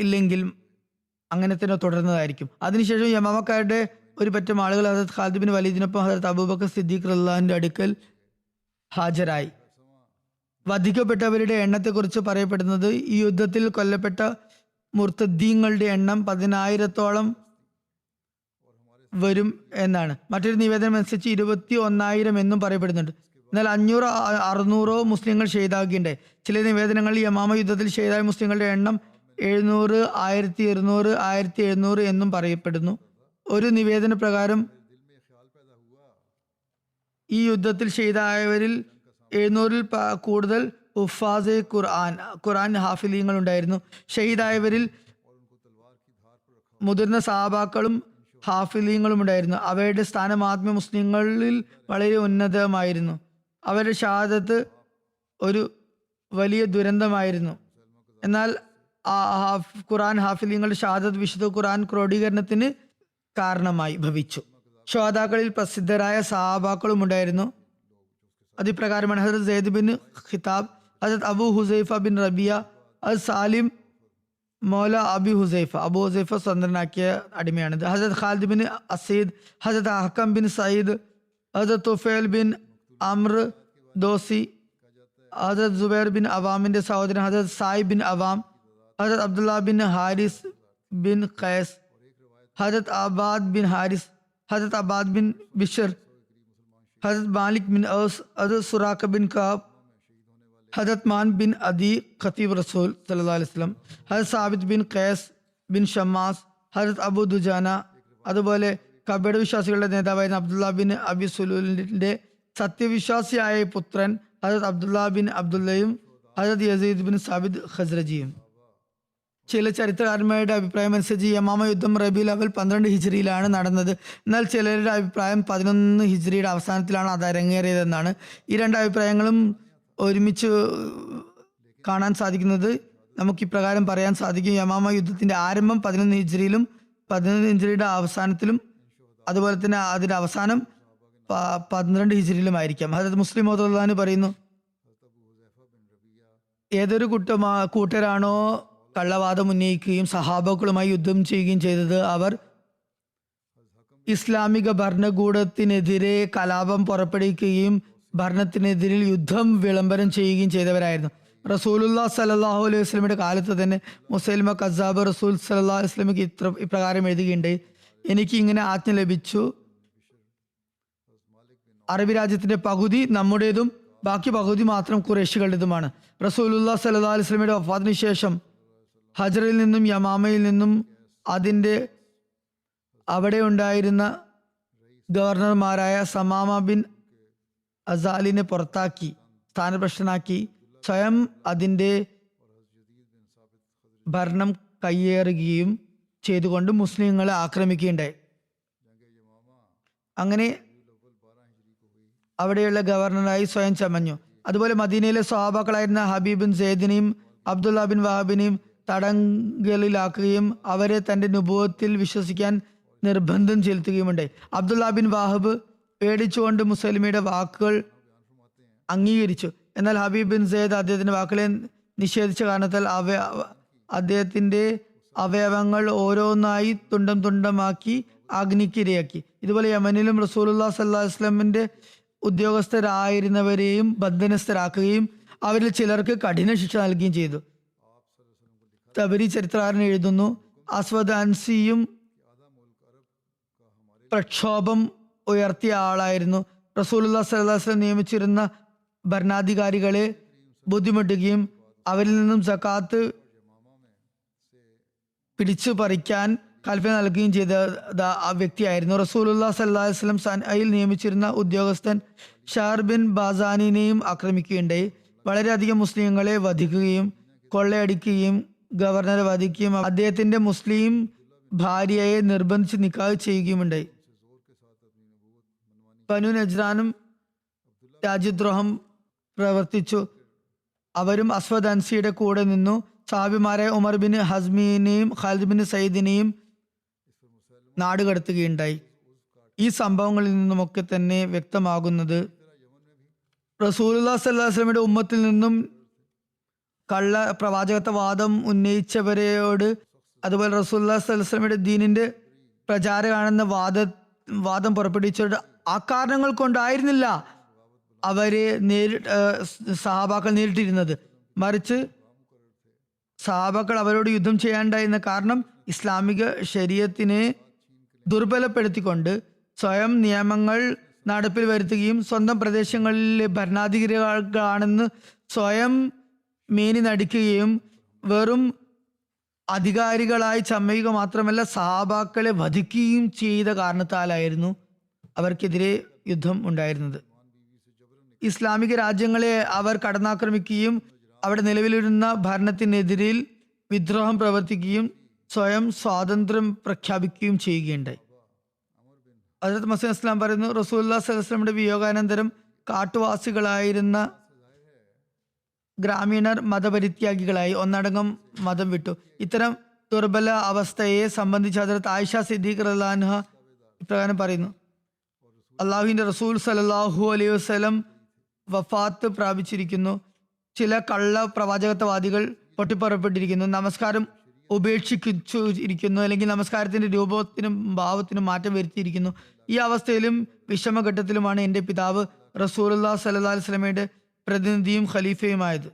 ഇല്ലെങ്കിൽ അങ്ങനെ തന്നെ തുടരുന്നതായിരിക്കും. അതിനുശേഷം യമാമക്കാരുടെ ഒരു പറ്റം ആളുകൾ ഹസ്രത്ത് ഖാലിദ് ബിൻ വലീദിനൊപ്പം ഹസ്രത്ത് അബൂബക്കർ സിദ്ദീഖ് റളിയല്ലാഹുവിന്റെ അടുക്കൽ ഹാജരായി. വധിക്കപ്പെട്ടവരുടെ എണ്ണത്തെക്കുറിച്ച് പറയപ്പെടുന്നത് ഈ യുദ്ധത്തിൽ കൊല്ലപ്പെട്ട മുർത്തദ്ദീങ്ങളുടെ എണ്ണം 10,000-ഓളം വരും എന്നാണ്. മറ്റൊരു നിവേദനം അനുസരിച്ച് 21,000 എന്നും പറയപ്പെടുന്നുണ്ട്. എന്നാൽ 500-600 മുസ്ലിങ്ങൾ ഷഹീദാകുകയുണ്ടായി. ചില നിവേദനങ്ങളിൽ യമാമ യുദ്ധത്തിൽ ഷഹീദായ മുസ്ലിങ്ങളുടെ എണ്ണം 700, 1200, 1700 എന്നും പറയപ്പെടുന്നു. ഒരു നിവേദന പ്രകാരം ഈ യുദ്ധത്തിൽ ഷഹീദായവരിൽ 700-ൽ കൂടുതൽ ഹുഫാസെ ഖുർആൻ ഹാഫിലീങ്ങൾ ഉണ്ടായിരുന്നു. ഷഹീദായവരിൽ മുതിർന്ന സഹാബാക്കളും ഹാഫിലീങ്ങളും ഉണ്ടായിരുന്നു. അവയുടെ സ്ഥാനം ആത്മീയ മുസ്ലിങ്ങളിൽ വളരെ ഉന്നതമായിരുന്നു. അവരുടെ ഷഹാദത്ത് ഒരു വലിയ ദുരന്തമായിരുന്നു. എന്നാൽ ഖുർആൻ ഹാഫിലീങ്ങളുടെ ഷഹാദത്ത് വിശുദ്ധ ഖുർആൻ ക്രോഡീകരണത്തിന് കാരണമായി ഭവിച്ചു. ഷഹാദാക്കളിൽ പ്രസിദ്ധരായ സഹാബാക്കളും ഉണ്ടായിരുന്നു. അതിപ്രകാരമാണ് ഹസരത് സെയ്ദ് ബിൻ ഖിതാബ്, ഹസരത് Abu Huzaifa bin Rabia, Hazrat Salim Maula Abi Huzaifa. Abu Huzaifa സ്വതന്ത്രനാക്കിയ അടിമയാണിത്. ഹസരത് ഖാലിദ് ബിൻ അസീദ്, ഹസരത് അഹ്കം ബിൻ സയ്യിദ്, ഹസരത് തുഫേൽ ബിൻ അമ്ര ദോസി, ഹസരത് ജുബൈർ ബിൻ അവാമിന്റെ സഹോദരൻ ഹസരത് സായിബ് bin Awam, Hazrat Abdullah bin Haris bin Qais, Hazrat Abbad bin Haris, ഹസരത് അബാദ് ബിൻ ബിഷർ, ഹസരത് മാലിക് ബിൻ ഔസ്, ഹസരത് സുറാഖ ബിൻ കാബ്, ഹസരത് മാൻ ബിൻ അദി ഖതീബ് റസൂൽ സല്ലല്ലാഹു അലൈഹി വസല്ലം, Hazrat Sabit bin Qais bin Shammas, Hazrat Abu Dujana. അതുപോലെ കബയുടെ വിശ്വാസികളുടെ നേതാവായിരുന്ന അബ്ദുല്ല ബിൻ അബി സുലൂലിന്റെ സത്യവിശ്വാസിയായ പുത്രൻ ഹസരത് അബ്ദുല്ല ബിൻ അബ്ദുല്ലയും ഹസരത് യസീദ് ബിൻ സാബിദ് ഖസ്രജിയും. ചില ചരിത്രകാരന്മാരുടെ അഭിപ്രായം അനുസരിച്ച് യമാമ യുദ്ധം റബീഉൽ അവൽ 12 ഹിജ്രിയിലാണ് നടന്നത്. എന്നാൽ ചിലരുടെ അഭിപ്രായം 11 ഹിജ്രിയുടെ അവസാനത്തിലാണ് അത് അരങ്ങേറിയതെന്നാണ്. ഈ രണ്ട് അഭിപ്രായങ്ങളും ഒരുമിച്ച് കാണാൻ സാധിക്കുന്നത് നമുക്ക് ഇപ്രകാരം പറയാൻ സാധിക്കും. യമാമ യുദ്ധത്തിന്റെ ആരംഭം 11 ഹിജ്രിയിലും 11 ഹിജ്രിയുടെ അവസാനത്തിലും അതുപോലെ തന്നെ അതിന്റെ അവസാനം 12 ഹിജ്രിയിലുമായിരിക്കാം. ഹദരത്ത് മുസ്ലിം മൗദൂദ് പറയുന്നു, ഏതൊരു കൂട്ടരാണോ കള്ളവാദം ഉന്നയിക്കുകയും സഹാബാക്കളുമായി യുദ്ധം ചെയ്യുകയും ചെയ്തത്, അവർ ഇസ്ലാമിക ഭരണകൂടത്തിനെതിരെ കലാപം പുറപ്പെടുവിക്കുകയും ഭരണത്തിനെതിരിൽ യുദ്ധം വിളംബരം ചെയ്യുകയും ചെയ്തവരായിരുന്നു. റസൂലുള്ളാഹി സ്വല്ലല്ലാഹു അലൈഹി വസല്ലമയുടെ കാലത്ത് തന്നെ മുസൈലിമ കസ്സാബ് റസൂൽ സ്വല്ലല്ലാഹു അലൈഹി വസല്ലമയ്ക്ക് ഇപ്രകാരം എഴുതുകയുണ്ട്, എനിക്ക് ഇങ്ങനെ ആജ്ഞ ലഭിച്ചു, അറബി രാജ്യത്തിന്റെ പകുതി നമ്മുടേതും ബാക്കി പകുതി മാത്രം ഖുറൈശികളുടേതുമാണ്. റസൂലുള്ളാഹി സ്വല്ലല്ലാഹു അലൈഹി വസല്ലമയുടെ വഫാത്തിന് ശേഷം ഹജറിൽ നിന്നും യമാമയിൽ നിന്നും അതിൻ്റെ അവിടെ ഉണ്ടായിരുന്ന ഗവർണർമാരായ സമാമ ബിൻ അസാലിനെ പുറത്താക്കി സ്ഥാനഭ്രഷ്ടനാക്കി സ്വയം അതിൻ്റെ ഭരണം കയ്യേറുകയും ചെയ്തുകൊണ്ട് മുസ്ലിങ്ങളെ ആക്രമിക്കുകയുണ്ടായി. അങ്ങനെ അവിടെയുള്ള ഗവർണറായി സ്വയം ചമഞ്ഞു. അതുപോലെ മദീനയിലെ സ്വഹാബാക്കളായിരുന്ന ഹബീബ് ബിൻ സെയ്ദിനെയും അബ്ദുല്ല ബിൻ വഹാബിനെയും തടങ്കലിലാക്കുകയും അവരെ തന്റെ നുബുവത്തിൽ വിശ്വസിക്കാൻ നിർബന്ധം ചെലുത്തുകയുമുണ്ടായി. അബ്ദുല്ല ബിൻ വാഹബ് പേടിച്ചുകൊണ്ട് മുസൈലിമയുടെ വാക്കുകൾ അംഗീകരിച്ചു. എന്നാൽ ഹബീബ് ബിൻ സെയ്ദ് അദ്ദേഹത്തിന്റെ വാക്കുകളെ നിഷേധിച്ച കാരണത്താൽ അദ്ദേഹത്തിന്റെ അവയവങ്ങൾ ഓരോന്നായി തുണ്ടം തുണ്ടമാക്കി അഗ്നിക്കിരയാക്കി. ഇതുപോലെ യമനിലും റസൂലുള്ളാഹി സ്വല്ലല്ലാഹു അലൈഹി വസല്ലമിന്റെ ഉദ്യോഗസ്ഥരായിരുന്നവരെയും ബന്ധനസ്ഥരാക്കുകയും അവരിൽ ചിലർക്ക് കഠിന ശിക്ഷ നൽകുകയും ചെയ്തു. തബരി ചരിത്രകാരൻ എഴുതുന്നു, അസ്വദ് അൻസിയും പ്രക്ഷോഭം ഉയർത്തിയ ആളായിരുന്നു. റസൂലുള്ളാഹി സ്വല്ലല്ലാഹു അലൈഹി വസല്ലം നിയമിച്ചിരുന്ന ഭരണാധികാരികളെ ബുദ്ധിമുട്ടുകയും അവരിൽ നിന്നും സക്കാത്ത് പിടിച്ചു പറിക്കാൻ കൽപ്പന നൽകുകയും ചെയ്ത ആ വ്യക്തിയായിരുന്നു. റസൂലുള്ളാഹി സ്വല്ലല്ലാഹു അലൈഹി വസല്ലം സനയിൽ നിയമിച്ചിരുന്ന ഉദ്യോഗസ്ഥൻ ഷാർ ബിൻ ബാസാനിനെയും ആക്രമിക്കുകയുണ്ടായി. വളരെയധികം മുസ്ലിങ്ങളെ വധിക്കുകയും കൊള്ളയടിക്കുകയും ഗവർണറെ വധിക്കുകയും അദ്ദേഹത്തിന്റെ മുസ്ലിം ഭാര്യയെ നിർബന്ധിച്ച് നിക്കാഹ് ചെയ്യുകയുമുണ്ടായി. ബനു നജ്റാനും രാജ്യദ്രോഹം പ്രവർത്തിച്ചു. അവരും അസ്വദ് അൻസിയുടെ കൂടെ നിന്നു. സഹാബിമാരായ ഉമർ ബിൻ ഹസ്മിനെയും ഖാലിദ് ബിൻ സയ്യിദിനെയും നാടുകടത്തുകയുണ്ടായി. ഈ സംഭവങ്ങളിൽ നിന്നുമൊക്കെ തന്നെ വ്യക്തമാകുന്നത് റസൂലുള്ളാഹി സ്വല്ലല്ലാഹു അലൈഹി വസല്ലമയുടെ ഉമ്മത്തിൽ നിന്നും കള്ള പ്രവാചകത്വവാദം ഉന്നയിച്ചവരോട്, അതുപോലെ റസൂലുള്ളാഹി സ്വല്ലല്ലാഹു അലൈഹി വസല്ലമയുടെ ദീനിന്റെ പ്രചാരകാണെന്ന വാദം പുറപ്പെടുവിച്ചവരുടെ ആ കാരണങ്ങൾ കൊണ്ടായിരുന്നില്ല അവരെ സഹാബാക്കൾ നേരിട്ടിരുന്നത്. മറിച്ച് സഹാബാക്കൾ അവരോട് യുദ്ധം ചെയ്യാനുണ്ടായിരുന്ന കാരണം ഇസ്ലാമിക ശരീഅത്തിനെ ദുർബലപ്പെടുത്തിക്കൊണ്ട് സ്വയം നിയമങ്ങൾ നടപ്പിൽ വരുത്തുകയും സ്വന്തം പ്രദേശങ്ങളിലെ ഭരണാധികാരികളാണെന്ന് സ്വയം മേനി നടിക്കുകയും വെറും അധികാരികളായി ചമയുക മാത്രമല്ല സഹാബാക്കളെ വധിക്കുകയും ചെയ്ത കാരണത്താലായിരുന്നു അവർക്കെതിരെ യുദ്ധം ഉണ്ടായിരുന്നത്. ഇസ്ലാമിക രാജ്യങ്ങളെ അവർ കടന്നാക്രമിക്കുകയും അവിടെ നിലവിലിരുന്ന ഭരണത്തിനെതിരിൽ വിദ്രോഹം പ്രവർത്തിക്കുകയും സ്വയം സ്വാതന്ത്ര്യം പ്രഖ്യാപിക്കുകയും ചെയ്യുകയുണ്ടായി. ഹസ്രത്ത് മസീഹ് ഇസ്ലാം പറയുന്നു, റസൂലുള്ളാഹി സ്വല്ലല്ലാഹു അലൈഹി വസല്ലമയുടെ വിയോഗാനന്തരം കാട്ടുവാസികളായിരുന്ന ഗ്രാമീണർ മതപരിത്യാഗികളായി ഒന്നടങ്കം മതം വിട്ടു. ഇത്തരം ദുർബല അവസ്ഥയെ സംബന്ധിച്ച് ഹസ്രത്ത് ആയിഷ സിദ്ദീഖ് റളിയല്ലാഹു അൻഹ ഇപ്രകാരം പറയുന്നു: അള്ളാഹുവിന്റെ റസൂൽ സല്ലല്ലാഹു അലൈഹി വസല്ലം വഫാത്ത് പ്രാപിച്ചിരിക്കുന്നു. ചില കള്ള പ്രവാചകത്വവാദികൾ പൊട്ടിപ്പുറപ്പെട്ടിരിക്കുന്നു. നമസ്കാരം ഉപേക്ഷിച്ചു ഇരിക്കുന്നു, അല്ലെങ്കിൽ നമസ്കാരത്തിന്റെ രൂപത്തിനും ഭാവത്തിനും മാറ്റം വരുത്തിയിരിക്കുന്നു. ഈ അവസ്ഥയിലും വിഷമഘട്ടത്തിലുമാണ് എൻ്റെ പിതാവ് റസൂലുള്ളാഹി സ്വല്ലല്ലാഹു അലൈഹി വസല്ലമയുടെ പ്രതിനിധിയും ഖലീഫയുമായത്.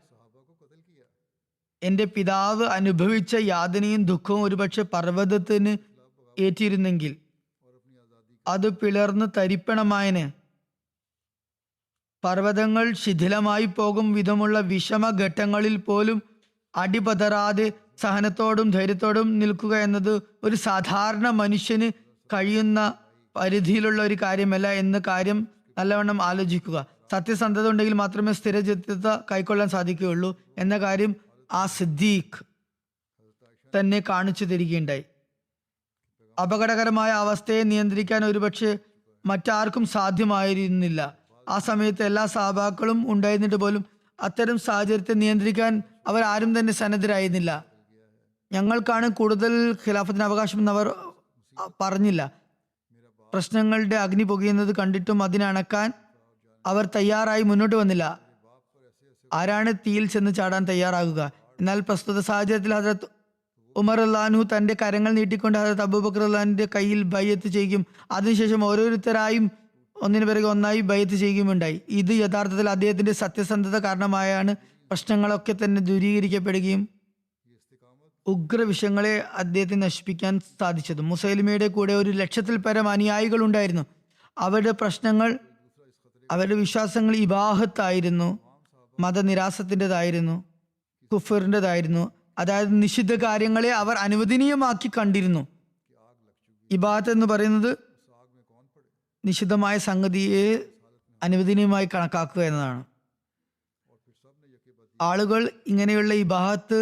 എൻ്റെ പിതാവ് അനുഭവിച്ച യാതനയും ദുഃഖവും ഒരുപക്ഷെ പർവ്വതത്തിന് ഏറ്റിരുന്നെങ്കിൽ അത് പിളർന്ന് തരിപ്പണമായന്. പർവ്വതങ്ങൾ ശിഥിലമായി പോകും വിധമുള്ള വിഷമഘട്ടങ്ങളിൽ പോലും അടിപതറാതെ സഹനത്തോടും ധൈര്യത്തോടും നിൽക്കുക എന്നത് ഒരു സാധാരണ മനുഷ്യന് കഴിയുന്ന പരിധിയിലുള്ള ഒരു കാര്യമല്ല എന്ന കാര്യം നല്ലവണ്ണം ആലോചിക്കുക. സത്യസന്ധത ഉണ്ടെങ്കിൽ മാത്രമേ സ്ഥിരചിത്തത കൈക്കൊള്ളാൻ സാധിക്കുകയുള്ളൂ എന്ന കാര്യം ആ സിദ്ദീഖ് തന്നെ കാണിച്ചു തരികയുണ്ടായി. അപകടകരമായ അവസ്ഥയെ നിയന്ത്രിക്കാൻ ഒരുപക്ഷെ മറ്റാർക്കും സാധ്യമായിരുന്നില്ല. ആ സമയത്ത് എല്ലാ സഹാബാക്കളും ഉണ്ടായിരുന്നിട്ട് പോലും അത്തരം സാഹചര്യത്തെ നിയന്ത്രിക്കാൻ അവർ ആരും തന്നെ സന്നദ്ധരായിരുന്നില്ല. ഞങ്ങൾക്കാണ് കൂടുതൽ ഖിലാഫത്തിന് അവകാശമെന്ന് അവർ പറഞ്ഞില്ല. പ്രശ്നങ്ങളുടെ അഗ്നി പുകയുന്നത് കണ്ടിട്ടും അതിനെ അണക്കാൻ അവർ തയ്യാറായി മുന്നോട്ട് വന്നില്ല. ആരാണ് തീയിൽ ചെന്ന് ചാടാൻ തയ്യാറാകുക? എന്നാൽ പ്രസ്തുത സാഹചര്യത്തിൽ ഹസ്രത്ത് ഉമർ അള്ളാഹു തന്റെ കരങ്ങൾ നീട്ടിക്കൊണ്ട് ഹസ്രത്ത് അബൂബക്കർ അള്ളാഹിന്റെ കയ്യിൽ ബൈഅത്ത് ചെയ്യുകയും അതിനുശേഷം ഓരോരുത്തരായും ഒന്നിനു പിറകെ ഒന്നായി ബൈഅത്ത് ചെയ്യുകയുമുണ്ടായി. ഇത് യഥാർത്ഥത്തിൽ അദ്ദേഹത്തിന്റെ സത്യസന്ധത കാരണമായാണ് പ്രശ്നങ്ങളൊക്കെ തന്നെ ദൂരീകരിക്കപ്പെടുകയും ഉഗ്രവിഷയങ്ങളെ അദ്ദേഹത്തെ നശിപ്പിക്കാൻ സാധിച്ചത്. മുസൈലിമയുടെ കൂടെ 100,000-ൽ പരം അനുയായികൾ ഉണ്ടായിരുന്നു. അവരുടെ പ്രശ്നങ്ങൾ, അവരുടെ വിശ്വാസങ്ങൾ ഇബാഹത്തായിരുന്നു, മതനിരാസത്തിൻ്റെതായിരുന്നു, കുഫറിൻ്റെതായിരുന്നു. അതായത് നിഷിദ്ധ കാര്യങ്ങളെ അവർ അനുവദനീയമാക്കി കണ്ടിരുന്നു. ഇബാഹത്ത് എന്ന് പറയുന്നത് നിഷിദ്ധമായ സംഗതിയെ അനുവദനീയമായി കണക്കാക്കുക എന്നതാണ്. ആളുകൾ ഇങ്ങനെയുള്ള ഇബാഹത്ത്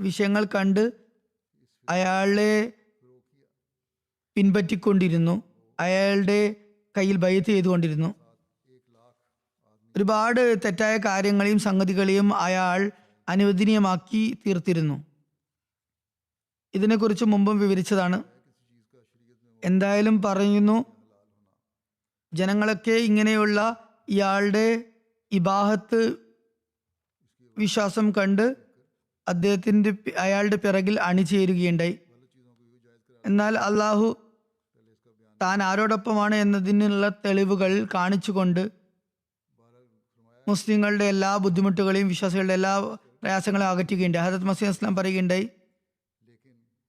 വിഷയങ്ങൾ കണ്ട് അയാളെ പിൻപറ്റിക്കൊണ്ടിരുന്നു, അയാളുടെ കയ്യിൽ ബൈഅത്ത് ചെയ്തുകൊണ്ടിരുന്നു. ഒരുപാട് തെറ്റായ കാര്യങ്ങളെയും സംഗതികളെയും അയാൾ അനുവദനീയമാക്കി തീർത്തിരുന്നു. ഇതിനെക്കുറിച്ച് മുമ്പും വിവരിച്ചതാണ്. എന്തായാലും പറയുന്നു, ജനങ്ങളൊക്കെ ഇങ്ങനെയുള്ള ഇയാളുടെ ഇബാഹത്ത് വിശ്വാസം കണ്ട് അയാളുടെ പിറകിൽ അണിചേരുകയുണ്ടായി. എന്നാൽ അള്ളാഹു താൻ ആരോടൊപ്പമാണ് എന്നതിനുള്ള തെളിവുകൾ കാണിച്ചുകൊണ്ട് മുസ്ലിങ്ങളുടെ എല്ലാ ബുദ്ധിമുട്ടുകളെയും വിശ്വാസികളുടെ എല്ലാ പ്രയാസങ്ങളെയും അകറ്റുകയുണ്ടായി. ഹദരത്ത് മസീഹ് ഇസ്ലാം പറയുകയുണ്ടായി,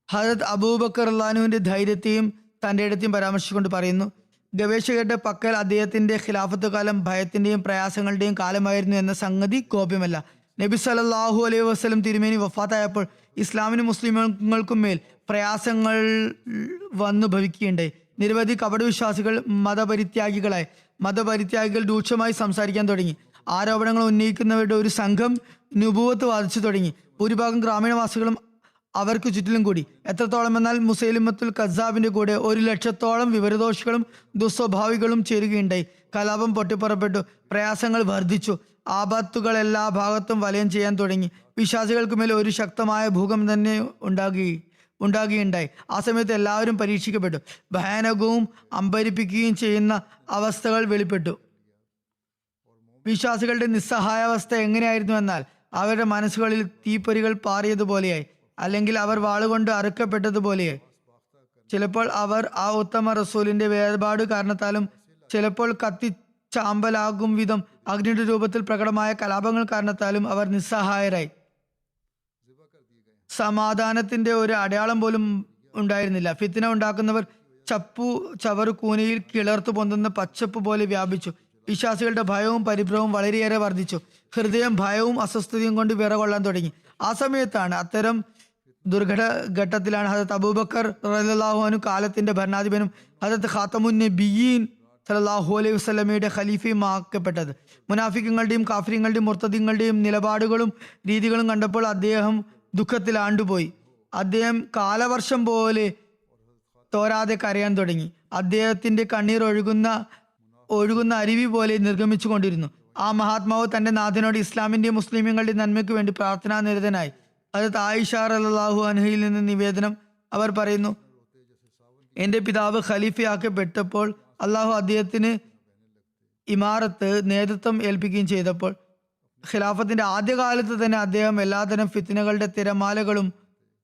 ഹദരത്ത് അബൂബക്കർ അള്ളാഹുവിന്റെ ധൈര്യത്തെയും തൻ്റെ ഇടത്തെയും പരാമർശിച്ചുകൊണ്ട് പറയുന്നു, ഗവേഷകരുടെ പക്കൽ അദ്ദേഹത്തിന്റെ ഖിലാഫത്ത് കാലം ഭയത്തിന്റെയും പ്രയാസങ്ങളുടെയും കാലമായിരുന്നു എന്ന സംഗതി ഗോപ്യമല്ല. നബി സല്ലല്ലാഹു അലൈഹി വസല്ലം തിരുമേനി വഫാത്തായപ്പോൾ ഇസ്ലാമിനും മുസ്ലിമുകൾക്കും മേൽ പ്രയാസങ്ങൾ വന്നു ഭവിക്കുകയുണ്ടായി. നിരവധി കപടവിശ്വാസികൾ മതപരിത്യാഗികൾ രൂക്ഷമായി സംസാരിക്കാൻ തുടങ്ങി. ആരോപണങ്ങൾ ഉന്നയിക്കുന്നവരുടെ ഒരു സംഘം നുബുവത്ത് വാദിച്ചു തുടങ്ങി. ഭൂരിഭാഗം ഗ്രാമീണവാസികളും അവർക്ക് ചുറ്റിലും കൂടി. എത്രത്തോളം എന്നാൽ മുസൈലിമത്തുൽ കസ്സാബിന്റെ കൂടെ 100,000-ഓളം വിവരദോഷികളും ദുസ്വഭാവികളും ചേരുകയുണ്ടായി. കലാപം പൊട്ടിപ്പുറപ്പെട്ടു, പ്രയാസങ്ങൾ വർദ്ധിച്ചു, ആപത്തുകൾ എല്ലാ ഭാഗത്തും വലയം ചെയ്യാൻ തുടങ്ങി. വിശ്വാസികൾക്ക് മേൽ ഒരു ശക്തമായ ഭൂകമ്പം തന്നെ ഉണ്ടാകുകയുണ്ടായി. ആ സമയത്ത് എല്ലാവരും പരീക്ഷിക്കപ്പെട്ടു. ഭയാനകവും അമ്പരിപ്പിക്കുകയും ചെയ്യുന്ന അവസ്ഥകൾ വെളിപ്പെട്ടു. വിശ്വാസികളുടെ നിസ്സഹായാവസ്ഥ എങ്ങനെയായിരുന്നു എന്നാൽ അവരുടെ മനസ്സുകളിൽ തീപ്പൊരികൾ പാറിയതുപോലെയായി, അല്ലെങ്കിൽ അവർ വാളുകൊണ്ട് അറുക്കപ്പെട്ടതുപോലെയായി. ചിലപ്പോൾ അവർ ആ ഉത്തമ റസൂലിന്റെ വേർപാട് കാരണത്താലും ചിലപ്പോൾ കത്തിച്ചാമ്പലാകും വിധം അഗ്നിയുടെ രൂപത്തിൽ പ്രകടമായ കലാപങ്ങൾ കാരണത്താലും അവർ നിസ്സഹായരായി. സമാധാനത്തിന്റെ ഒരു അടയാളം പോലും ഉണ്ടായിരുന്നില്ല. ഫിത്ന ഉണ്ടാക്കുന്നവർ ചവറു കൂനയിൽ കിളർത്തു പൊന്തുന്ന പച്ചപ്പ് പോലെ വ്യാപിച്ചു. വിശ്വാസികളുടെ ഭയവും പരിഭ്രമവും വളരെയേറെ വർദ്ധിച്ചു. ഹൃദയം ഭയവും അസ്വസ്ഥതയും കൊണ്ട് വിറകൊള്ളാൻ തുടങ്ങി. ആ സമയത്താണ്, അത്തരം ഘട്ടത്തിലാണ് ഹദരത്ത് അബൂബക്കർ റളിയല്ലാഹു അൻഹു കാലത്തിന്റെ ഭരണാധിപനും ഹദരത്ത് ഖാതമുൻ നബിയീൻ സല്ലല്ലാഹു അലൈഹി വസല്ലമയുടെ ഖലീഫയും ആക്കപ്പെട്ടത്. മുനാഫിക്കുകളുടെയും കാഫിര്യങ്ങളുടെയും മുർത്തദീങ്ങളുടെയും നിലപാടുകളും രീതികളും കണ്ടപ്പോൾ അദ്ദേഹം ദുഃഖത്തിൽ ആണ്ടുപോയി. അദ്ദേഹം കാലവർഷം പോലെ തോരാതെ കരയാൻ തുടങ്ങി. അദ്ദേഹത്തിന്റെ കണ്ണീർ ഒഴുകുന്ന അരുവി പോലെ നിർഗമിച്ചു കൊണ്ടിരുന്നു. ആ മഹാത്മാവ് തന്റെ നാഥനോട് ഇസ്ലാമിന്റെയും മുസ്ലിമുകളുടെ നന്മയ്ക്ക് വേണ്ടി പ്രാർത്ഥനാ നിരതനായി. അത് ആയിഷ റളിയല്ലാഹു അൻഹയിൽ നിന്ന് നിവേദനം. അവർ പറയുന്നു, എന്റെ പിതാവ് ഖലീഫയാക്കപ്പെട്ടപ്പോൾ അള്ളാഹു അദ്ദേഹത്തിന് ഇമാറത്ത് നേതൃത്വം ഏൽപ്പിക്കുകയും ചെയ്തപ്പോൾ ഖിലാഫത്തിന്റെ ആദ്യകാലത്ത് തന്നെ അദ്ദേഹം എല്ലാതരം ഫിത്നകളുടെ തിരമാലകളും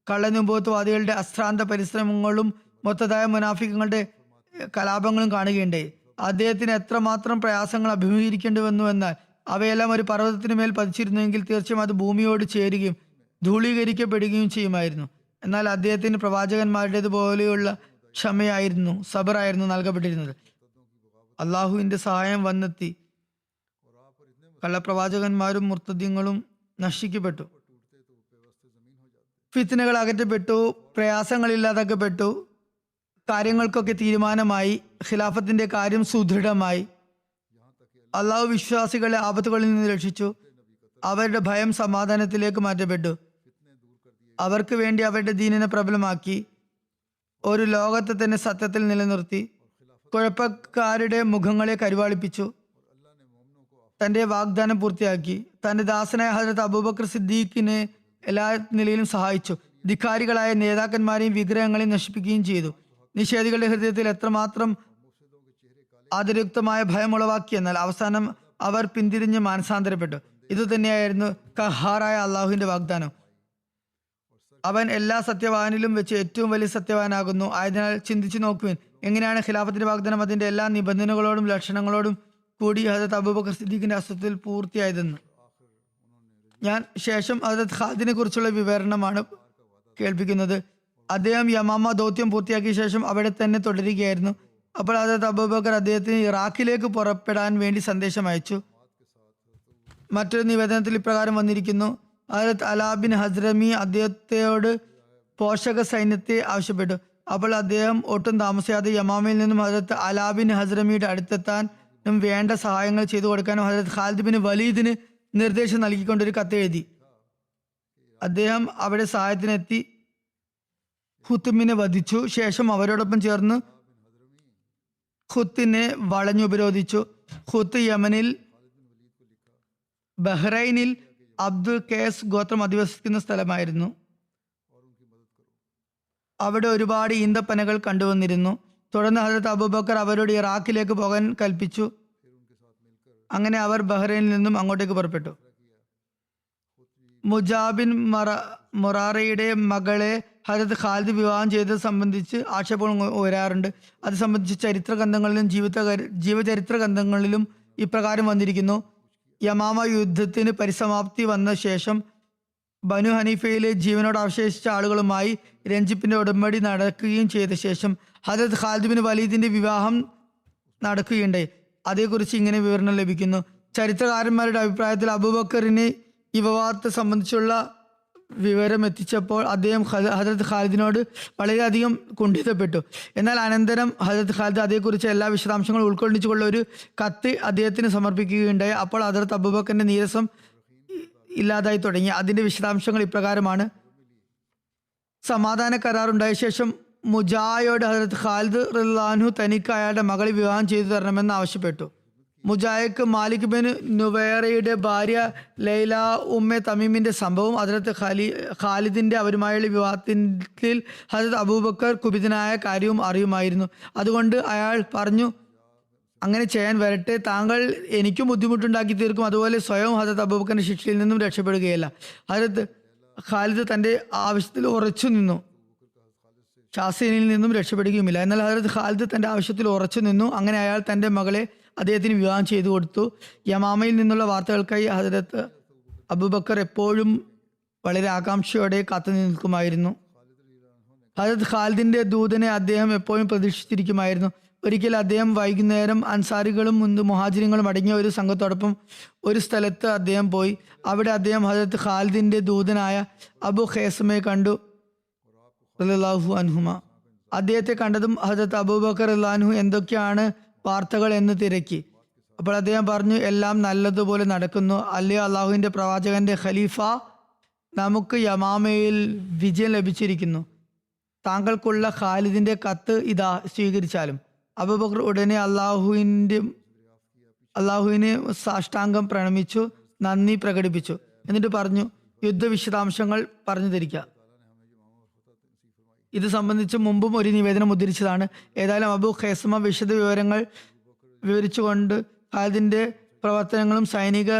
കള്ളനുബോധവാദികളുടെ അശ്രാന്ത പരിശ്രമങ്ങളും മൊത്തതായ മുനാഫിക്കുകളുടെ കലാപങ്ങളും കാണുകയുണ്ടായി. അദ്ദേഹത്തിന് എത്രമാത്രം പ്രയാസങ്ങൾ അഭിമുഖീകരിക്കേണ്ടി വന്നു എന്നാൽ അവയെല്ലാം ഒരു പർവ്വതത്തിന് മേൽ പതിച്ചിരുന്നുവെങ്കിൽ തീർച്ചയായും അത് ഭൂമിയോട് ചേരുകയും ധൂളീകരിക്കപ്പെടുകയും ചെയ്യുമായിരുന്നു. എന്നാൽ അദ്ദേഹത്തിന് പ്രവാചകന്മാരുടേതുപോലെയുള്ള ക്ഷമയായിരുന്നു, സബറായിരുന്നു നൽകപ്പെട്ടിരുന്നത്. അള്ളാഹുവിന്റെ സഹായം വന്നെത്തി. കള്ളപ്രവാചകന്മാരും മുർത്തദ്യങ്ങളും നശിക്കപ്പെട്ടു, ഫിത്നകൾ അകറ്റപ്പെട്ടു, പ്രയാസങ്ങൾ ഇല്ലാതാക്കപ്പെട്ടു, കാര്യങ്ങൾക്കൊക്കെ തീരുമാനമായി, ഖിലാഫത്തിന്റെ കാര്യം സുദൃഢമായി. അള്ളാഹു വിശ്വാസികളെ ആപത്തുകളിൽ നിന്ന് രക്ഷിച്ചു. അവരുടെ ഭയം സമാധാനത്തിലേക്ക് മാറ്റപ്പെട്ടു. അവർക്ക് വേണ്ടി അവരുടെ ദീനിനെ പ്രബലമാക്കി. ഒരു ലോകത്തെ തന്നെ സത്യത്തിൽ നിലനിർത്തി. കുഴപ്പക്കാരുടെ മുഖങ്ങളെ കരുവാളിപ്പിച്ചു. തന്റെ വാഗ്ദാനം പൂർത്തിയാക്കി. തന്റെ ദാസനായ ഹസ്രത്ത് അബൂബക്കർ സിദ്ദീഖിനെ എല്ലാ നിലയിലും സഹായിച്ചു. ധിക്കാരികളായ നേതാക്കന്മാരെയും വിഗ്രഹങ്ങളെയും നശിപ്പിക്കുകയും ചെയ്തു. നിഷേധികളുടെ ഹൃദയത്തിൽ എത്രമാത്രം ആദരയുക്തമായ ഭയം ഉളവാക്കിയെന്നാൽ അവസാനം അവർ പിന്തിരിഞ്ഞ് മാനസാന്തരപ്പെട്ടു. ഇതുതന്നെയായിരുന്നു കഹാറായ അള്ളാഹുവിന്റെ വാഗ്ദാനം. അവൻ എല്ലാ സത്യവാനിലും വെച്ച് ഏറ്റവും വലിയ സത്യവാനാകുന്നു. ആയതിനാൽ ചിന്തിച്ചു നോക്കുവിൻ, എങ്ങനെയാണ് ഖിലാഫത്തിന്റെ വാഗ്ദാനം അതിന്റെ എല്ലാ നിബന്ധനകളോടും ലക്ഷണങ്ങളോടും കൂടി ഹദരത്ത് അബൂബക്കർ സിദ്ദീഖിന്റെ അസ്വത്തിൽ പൂർത്തിയായതെന്ന്. ഞാൻ ശേഷം ഹദരത്ത് ഖാലിദിനെ കുറിച്ചുള്ള വിവരണമാണ് കേൾപ്പിക്കുന്നത്. അദ്ദേഹം യമാമ ദൗത്യം പൂർത്തിയാക്കിയ ശേഷം അവിടെ തന്നെ തുടരുകയായിരുന്നു. അപ്പോൾ ഹദരത്ത് അബൂബക്കർ അദ്ദേഹത്തിന് ഇറാഖിലേക്ക് പുറപ്പെടാൻ വേണ്ടി സന്ദേശം അയച്ചു. മറ്റൊരു നിവേദനത്തിൽ ഇപ്രകാരം വന്നിരിക്കുന്നു: ഹദരത്ത് അലാ ബിൻ ഹസ്രമി അദ്ദേഹത്തോട് പോഷക സൈന്യത്തെ ആവശ്യപ്പെട്ടു. അപ്പോൾ അദ്ദേഹം ഒട്ടും താമസിയാതെ യമാമയിൽ നിന്നും ഹദരത്ത് അലാ ബിൻ ഹസ്രമിയുടെ അടുത്തെത്താനും വേണ്ട സഹായങ്ങൾ ചെയ്തു കൊടുക്കാനും ഹദരത്ത് ഖാലിദ് ബിൻ വലീദിന് നിർദ്ദേശം നൽകിക്കൊണ്ടൊരു കത്ത് എഴുതി. അദ്ദേഹം അവിടെ സഹായത്തിനെത്തി ഹുത്തുമിനെ വധിച്ചു. ശേഷം അവരോടൊപ്പം ചേർന്ന് ഖുത്തിനെ വളഞ്ഞുപരോധിച്ചു. ഖുത്ത് യമനിൽ ബഹ്റൈനിൽ അബ്ദുൽ കേസ് ഗോത്രം അധിവസിക്കുന്ന സ്ഥലമായിരുന്നു. അവിടെ ഒരുപാട് ഈന്തപ്പനകൾ കണ്ടുവന്നിരുന്നു. തുടർന്ന് ഹദരത്ത് അബൂബക്കർ അവരോട് ഇറാഖിലേക്ക് പോകാൻ കൽപ്പിച്ചു. അങ്ങനെ അവർ ബഹ്റൈനിൽ നിന്നും അങ്ങോട്ടേക്ക് പുറപ്പെട്ടു. മുജാബിൻ മൊറാറയുടെ മകളെ ഹദരത്ത് ഖാലിദ് വിവാഹം ചെയ്തത് സംബന്ധിച്ച് ആക്ഷേപങ്ങൾ ഉയരാറുണ്ട്. അത് സംബന്ധിച്ച് ചരിത്ര ഗ്രന്ഥങ്ങളിലും ജീവചരിത്ര ഗ്രന്ഥങ്ങളിലും ഇപ്രകാരം വന്നിരിക്കുന്നു: യമാമ യുദ്ധത്തിന് പരിസമാപ്തി വന്ന ശേഷം ബനു ഹനീഫയിലെ ജീവനോട് അവശേഷിച്ച ആളുകളുമായി രഞ്ജിപ്പിന്റെ ഉടമ്പടി നടക്കുകയും ചെയ്ത ശേഷം ഹദരത്ത് ഖാലിദ് ബിൻ വലീദിന്റെ വിവാഹം നടക്കുകയുണ്ടായി. അതേക്കുറിച്ച് ഇങ്ങനെ വിവരണം ലഭിക്കുന്നു: ചരിത്രകാരന്മാരുടെ അഭിപ്രായത്തിൽ അബൂബക്കറിന് ഈ വിവാഹത്തെ സംബന്ധിച്ചുള്ള വിവരം എത്തിച്ചപ്പോൾ അദ്ദേഹം ഹദരത്ത് ഖാലിദിനോട് വളരെയധികം കുണ്ഠിതപ്പെട്ടു. എന്നാൽ അനന്തരം ഹദരത്ത് ഖാലിദ് അതേക്കുറിച്ച് എല്ലാ വിശദാംശങ്ങളും ഉൾക്കൊള്ളിച്ചുകൊള്ള ഒരു കത്ത് അദ്ദേഹത്തിന് സമർപ്പിക്കുകയുണ്ടായി. അപ്പോൾ ഹദരത്ത് അബൂബക്കറിന്റെ നീരസം ഇല്ലാതായി തുടങ്ങി. അതിന്റെ വിശദാംശങ്ങൾ ഇപ്രകാരമാണ്: സമാധാന കരാറുണ്ടായ ശേഷം മുജായോട് ഹദരത്ത് ഖാലിദ് റളിയല്ലാഹു അൻഹു തനിക്ക് അയാളുടെ മകളെ വിവാഹം ചെയ്തു തരണമെന്ന് ആവശ്യപ്പെട്ടു. മുജായക്ക് മാലിക് ബിൻ നുവൈറയുടെ ഭാര്യ ലൈല ഉമ്മെ തമീമിന്റെ സംഭവം ഹദരത്ത് ഖാലിദിന്റെ അവരുമായുള്ള വിവാഹത്തിൽ ഹദരത്ത് അബൂബക്കർ കുപിതനായ കാര്യവും അറിയുമായിരുന്നു. അതുകൊണ്ട് അയാൾ പറഞ്ഞു, അങ്ങനെ ചെയ്യാൻ വരട്ടെ, താങ്കൾ എനിക്കും ബുദ്ധിമുട്ടുണ്ടാക്കി തീർക്കും, അതുപോലെ സ്വയം ഹദരത്ത് അബൂബക്കറിന്റെ ശിക്ഷയിൽ നിന്നും രക്ഷപ്പെടുകയില്ല. ഹദരത്ത് ഖാലിദ് തന്റെ ആവശ്യത്തിൽ ഉറച്ചു നിന്നു, ഷാസീനിൽ നിന്നും രക്ഷപ്പെടുകയുമില്ല. എന്നാൽ ഹദരത്ത് ഖാലിദ് തന്റെ ആവശ്യത്തിൽ ഉറച്ചു നിന്നു. അങ്ങനെ അയാൾ തന്റെ മകളെ അദ്ദേഹത്തിന് വിവാഹം ചെയ്തു കൊടുത്തു. യമാമയിൽ നിന്നുള്ള വാർത്തകൾക്കായി ഹദരത്ത് അബൂബക്കർ എപ്പോഴും വളരെ ആകാംക്ഷയോടെ കാത്തു നിൽക്കുമായിരുന്നു. ഹദരത്ത് ഖാലിദിന്റെ ദൂതനെ അദ്ദേഹം എപ്പോഴും പ്രതീക്ഷിച്ചിരിക്കുമായിരുന്നു. ഒരിക്കൽ അദ്ദേഹം വൈകുന്നേരം അൻസാരികളും മുഹാജിറുകളും അടങ്ങിയ ഒരു സംഘത്തോടൊപ്പം ഒരു സ്ഥലത്ത് അദ്ദേഹം പോയി. അവിടെ അദ്ദേഹം ഹദരത്ത് ഖാലിദിന്റെ ദൂതനായ അബു ഖേസമെ കണ്ടു റളിയല്ലാഹു അൻഹുമ. അദ്ദേഹത്തെ കണ്ടതും ഹദരത്ത് അബൂബക്കർ റളിയല്ലാഹു അൻഹു എന്തൊക്കെയാണ് വാർത്തകൾ എന്ന് തിരക്കി. അപ്പോൾ അദ്ദേഹം പറഞ്ഞു, എല്ലാം നല്ലതുപോലെ നടക്കുന്നു. അല്ലയോ അള്ളാഹുവിന്റെ പ്രവാചകന്റെ ഖലീഫ, നമുക്ക് യമാമയിൽ വിജയം ലഭിച്ചിരിക്കുന്നു. താങ്കൾക്കുള്ള ഖാലിദിന്റെ കത്ത് ഇതാ, സ്വീകരിച്ചാലും. അബൂബക്കർ ഉടനെ അള്ളാഹുവിനെ സാഷ്ടാംഗം പ്രണമിച്ചു, നന്ദി പ്രകടിപ്പിച്ചു. എന്നിട്ട് പറഞ്ഞു, യുദ്ധവിശദാംശങ്ങൾ പറഞ്ഞു ധരിക്കുക. ഇത് സംബന്ധിച്ച് മുമ്പും ഒരു നിവേദനം ഉദ്ധരിച്ചതാണ്. ഏതായാലും അബൂ ഖൈസമ വിശദ വിവരങ്ങൾ വിവരിച്ചുകൊണ്ട് ഖാലിദിന്റെ പ്രവർത്തനങ്ങളും സൈനിക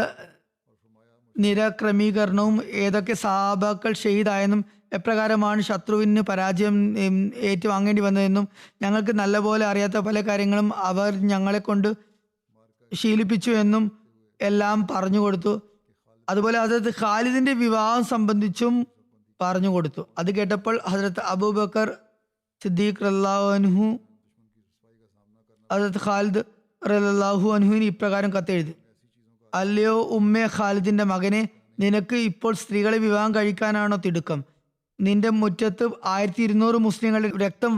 നിരക്രമീകരണവും, ഏതൊക്കെ സഹാബാക്കൾ ഷഹീദായെന്നും എപ്രകാരമാണ് ശത്രുവിന് പരാജയം ഏറ്റുവാങ്ങേണ്ടി വന്നതെന്നും ഞങ്ങൾക്ക് നല്ലപോലെ അറിയാത്ത പല കാര്യങ്ങളും അവർ ഞങ്ങളെ കൊണ്ട് ശീലിപ്പിച്ചു എന്നും എല്ലാം പറഞ്ഞു കൊടുത്തു. അതുപോലെ ഹസ്രത്ത് ഖാലിദിന്റെ വിവാഹം സംബന്ധിച്ചും പറഞ്ഞു കൊടുത്തു. അത് കേട്ടപ്പോൾ ഹസ്രത്ത് അബൂബക്കർ സിദ്ദീഖ് റളിയല്ലാഹു അൻഹു ഹസ്രത്ത് ഖാലിദ് റളിയല്ലാഹു അൻഹുവിന് ഇപ്രകാരം കത്തെഴുതി: അല്ലയോ ഉമ്മേ ഖാലിദിന്റെ മകനെ, നിനക്ക് ഇപ്പോൾ സ്ത്രീകളെ വിവാഹം കഴിക്കാനാണോ തിടുക്കം? നിന്റെ മുറ്റത്ത് 1200 മുസ്ലിങ്ങളുടെ രക്തം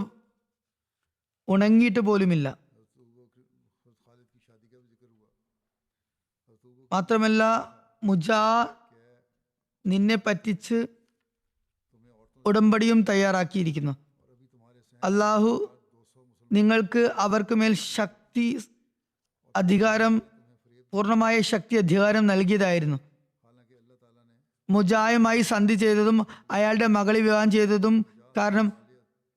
ഉണങ്ങിയിട്ട് പോലുമില്ല. മാത്രമല്ല മുജാ നിന്നെ പറ്റിച്ച് ഉടമ്പടിയും തയ്യാറാക്കിയിരിക്കുന്നു. അള്ളാഹു നിങ്ങൾക്ക് അവർക്ക് മേൽ പൂർണ്ണമായ ശക്തി അധികാരം നൽകിയതായിരുന്നു. മുജായുമായി സന്ധി ചെയ്തതും അയാളുടെ മകളെ വിവാഹം ചെയ്തതും കാരണം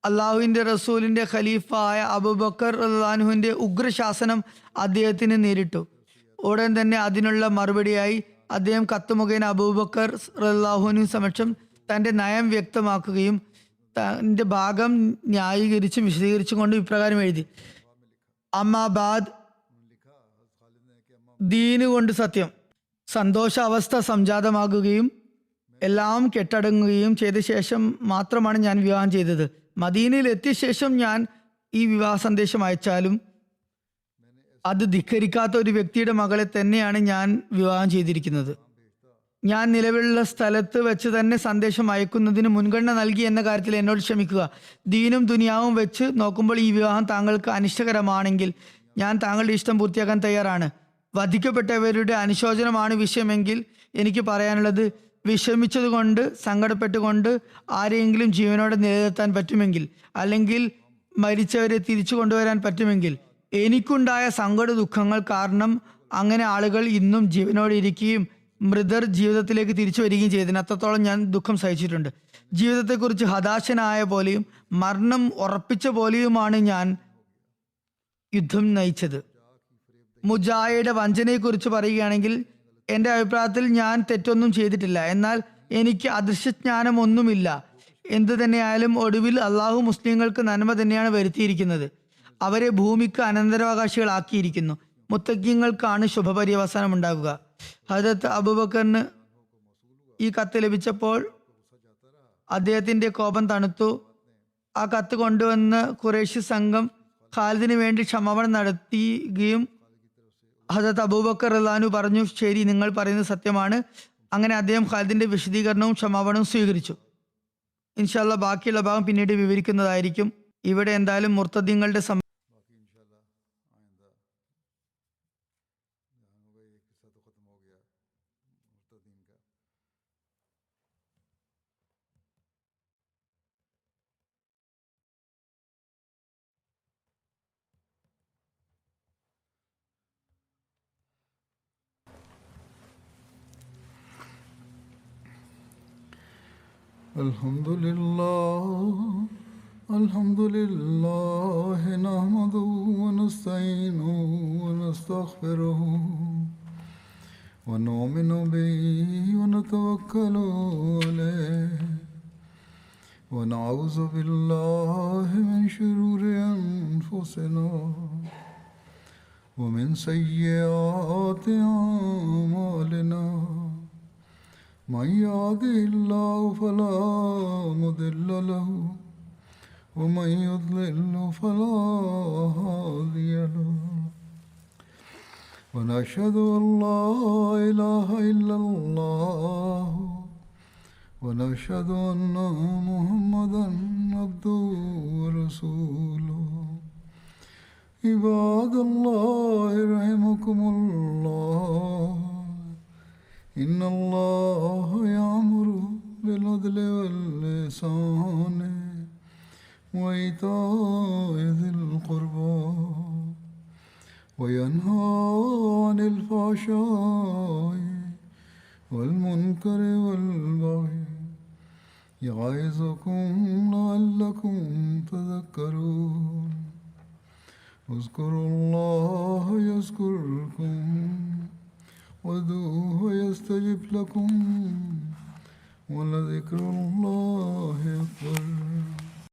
അള്ളാഹുവിന്റെ റസൂലിന്റെ ഖലീഫ ആയ അബൂബക്കർ റളിയല്ലാഹുവിന്റെ ഉഗ്രശാസനം അദ്ദേഹത്തിന് നേരിട്ടു. ഉടൻ തന്നെ അതിനുള്ള മറുപടിയായി അദ്ദേഹം കത്ത് മുഖേന അബൂബക്കർ റളിയല്ലാഹുവിന് സമക്ഷം തന്റെ നയം വ്യക്തമാക്കുകയും തന്റെ ഭാഗം ന്യായീകരിച്ചും വിശദീകരിച്ചും കൊണ്ട് ഇപ്രകാരം എഴുതി: അമ്മാബാദ്, ദീന് കൊണ്ട് സത്യം, സന്തോഷാവസ്ഥ സംജാതമാകുകയും എല്ലാം കെട്ടടങ്ങുകയും ചെയ്ത ശേഷം മാത്രമാണ് ഞാൻ വിവാഹം ചെയ്തത്. മദീനയിൽ എത്തിയ ശേഷം ഞാൻ ഈ വിവാഹ സന്ദേശം അയച്ചാലും അത് ധിക്കരിക്കാത്ത ഒരു വ്യക്തിയുടെ മകളെ തന്നെയാണ് ഞാൻ വിവാഹം ചെയ്തിരിക്കുന്നത്. ഞാൻ നിലവിലുള്ള സ്ഥലത്ത് വെച്ച് തന്നെ സന്ദേശം അയക്കുന്നതിന് മുൻഗണന നൽകി എന്ന കാര്യത്തിൽ എന്നോട് ക്ഷമിക്കുക. ദീനും ദുനിയാവും വെച്ച് നോക്കുമ്പോൾ ഈ വിവാഹം താങ്കൾക്ക് അനിഷ്ടകരമാണെങ്കിൽ ഞാൻ താങ്കളുടെ ഇഷ്ടം പൂർത്തിയാക്കാൻ തയ്യാറാണ്. വധിക്കപ്പെട്ടവരുടെ അനുശോചനമാണ് വിഷയമെങ്കിൽ എനിക്ക് പറയാനുള്ളത്, വിഷമിച്ചതുകൊണ്ട് സങ്കടപ്പെട്ടുകൊണ്ട് ആരെയെങ്കിലും ജീവനോടെ നിലനിർത്താൻ പറ്റുമെങ്കിൽ, അല്ലെങ്കിൽ മരിച്ചവരെ തിരിച്ചു കൊണ്ടുവരാൻ പറ്റുമെങ്കിൽ, എനിക്കുണ്ടായ സങ്കട ദുഃഖങ്ങൾ കാരണം അങ്ങനെ ആളുകൾ ഇന്നും ജീവനോടെ ഇരിക്കുകയും മൃതർ ജീവിതത്തിലേക്ക് തിരിച്ചു വരികയും ചെയ്തതിന് അത്രത്തോളം ഞാൻ ദുഃഖം സഹിച്ചിട്ടുണ്ട്. ജീവിതത്തെക്കുറിച്ച് ഹതാശനായ പോലെയും മരണം ഉറപ്പിച്ച പോലെയുമാണ് ഞാൻ യുദ്ധം നയിച്ചത്. മുജായുടെ വഞ്ചനയെക്കുറിച്ച് പറയുകയാണെങ്കിൽ എൻ്റെ അഭിപ്രായത്തിൽ ഞാൻ തെറ്റൊന്നും ചെയ്തിട്ടില്ല. എന്നാൽ എനിക്ക് അദൃശ്യജ്ഞാനം ഒന്നുമില്ല. എന്തു തന്നെയായാലും ഒടുവിൽ അള്ളാഹു മുസ്ലിങ്ങൾക്ക് നന്മ തന്നെയാണ് വരുത്തിയിരിക്കുന്നത്. അവരെ ഭൂമിക്ക് അനന്തരാവകാശികളാക്കിയിരിക്കുന്നു. മുത്തഖീങ്ങൾക്കാണ് ശുഭപര്യവസാനം ഉണ്ടാകുക. ഹദരത്ത് അബൂബക്കറിന് ഈ കത്ത് ലഭിച്ചപ്പോൾ അദ്ദേഹത്തിന്റെ കോപം തണുത്തു. ആ കത്ത് കൊണ്ടുവന്ന് ഖുറൈശി സംഘം ഖാലിദിന് വേണ്ടി ക്ഷമാപണം നടത്തുകയും ഹദരത്ത് അബൂബക്കർ റളിയല്ലാഹു പറഞ്ഞു, ശരി, നിങ്ങൾ പറയുന്നത് സത്യമാണ്. അങ്ങനെ അദ്ദേഹം ഖാലിദിന്റെ വിശദീകരണവും ക്ഷമാപണവും സ്വീകരിച്ചു. ഇൻഷാ അല്ലാഹ് ബാക്കിയുള്ള ഭാഗം പിന്നീട് വിവരിക്കുന്നതായിരിക്കും. ഇവിടെ എന്തായാലും മുർത്തദീങ്ങളുടെ الحمد لله نحمده ونستعينه ونستغفره ونؤمن به ونتوكل عليه ونعوذ بالله من شرور أنفسنا ومن سيئات أعمالنا. من يهده الله فلا مضل له ومن يضلل فلا هادي له. ونشهد أن لا إله إلا الله ونشهد أن محمدا عبده ورسوله. عباد الله رحمكم الله، إن الله يأمر بالعدل والإحسان وإيتاء ذي القربى الفحشاء والمنكر والبغي يعظكم لعلكم تذكرون اذكروا الله يذكركم وادعوه يستجب لكم ولذكر الله أكبر.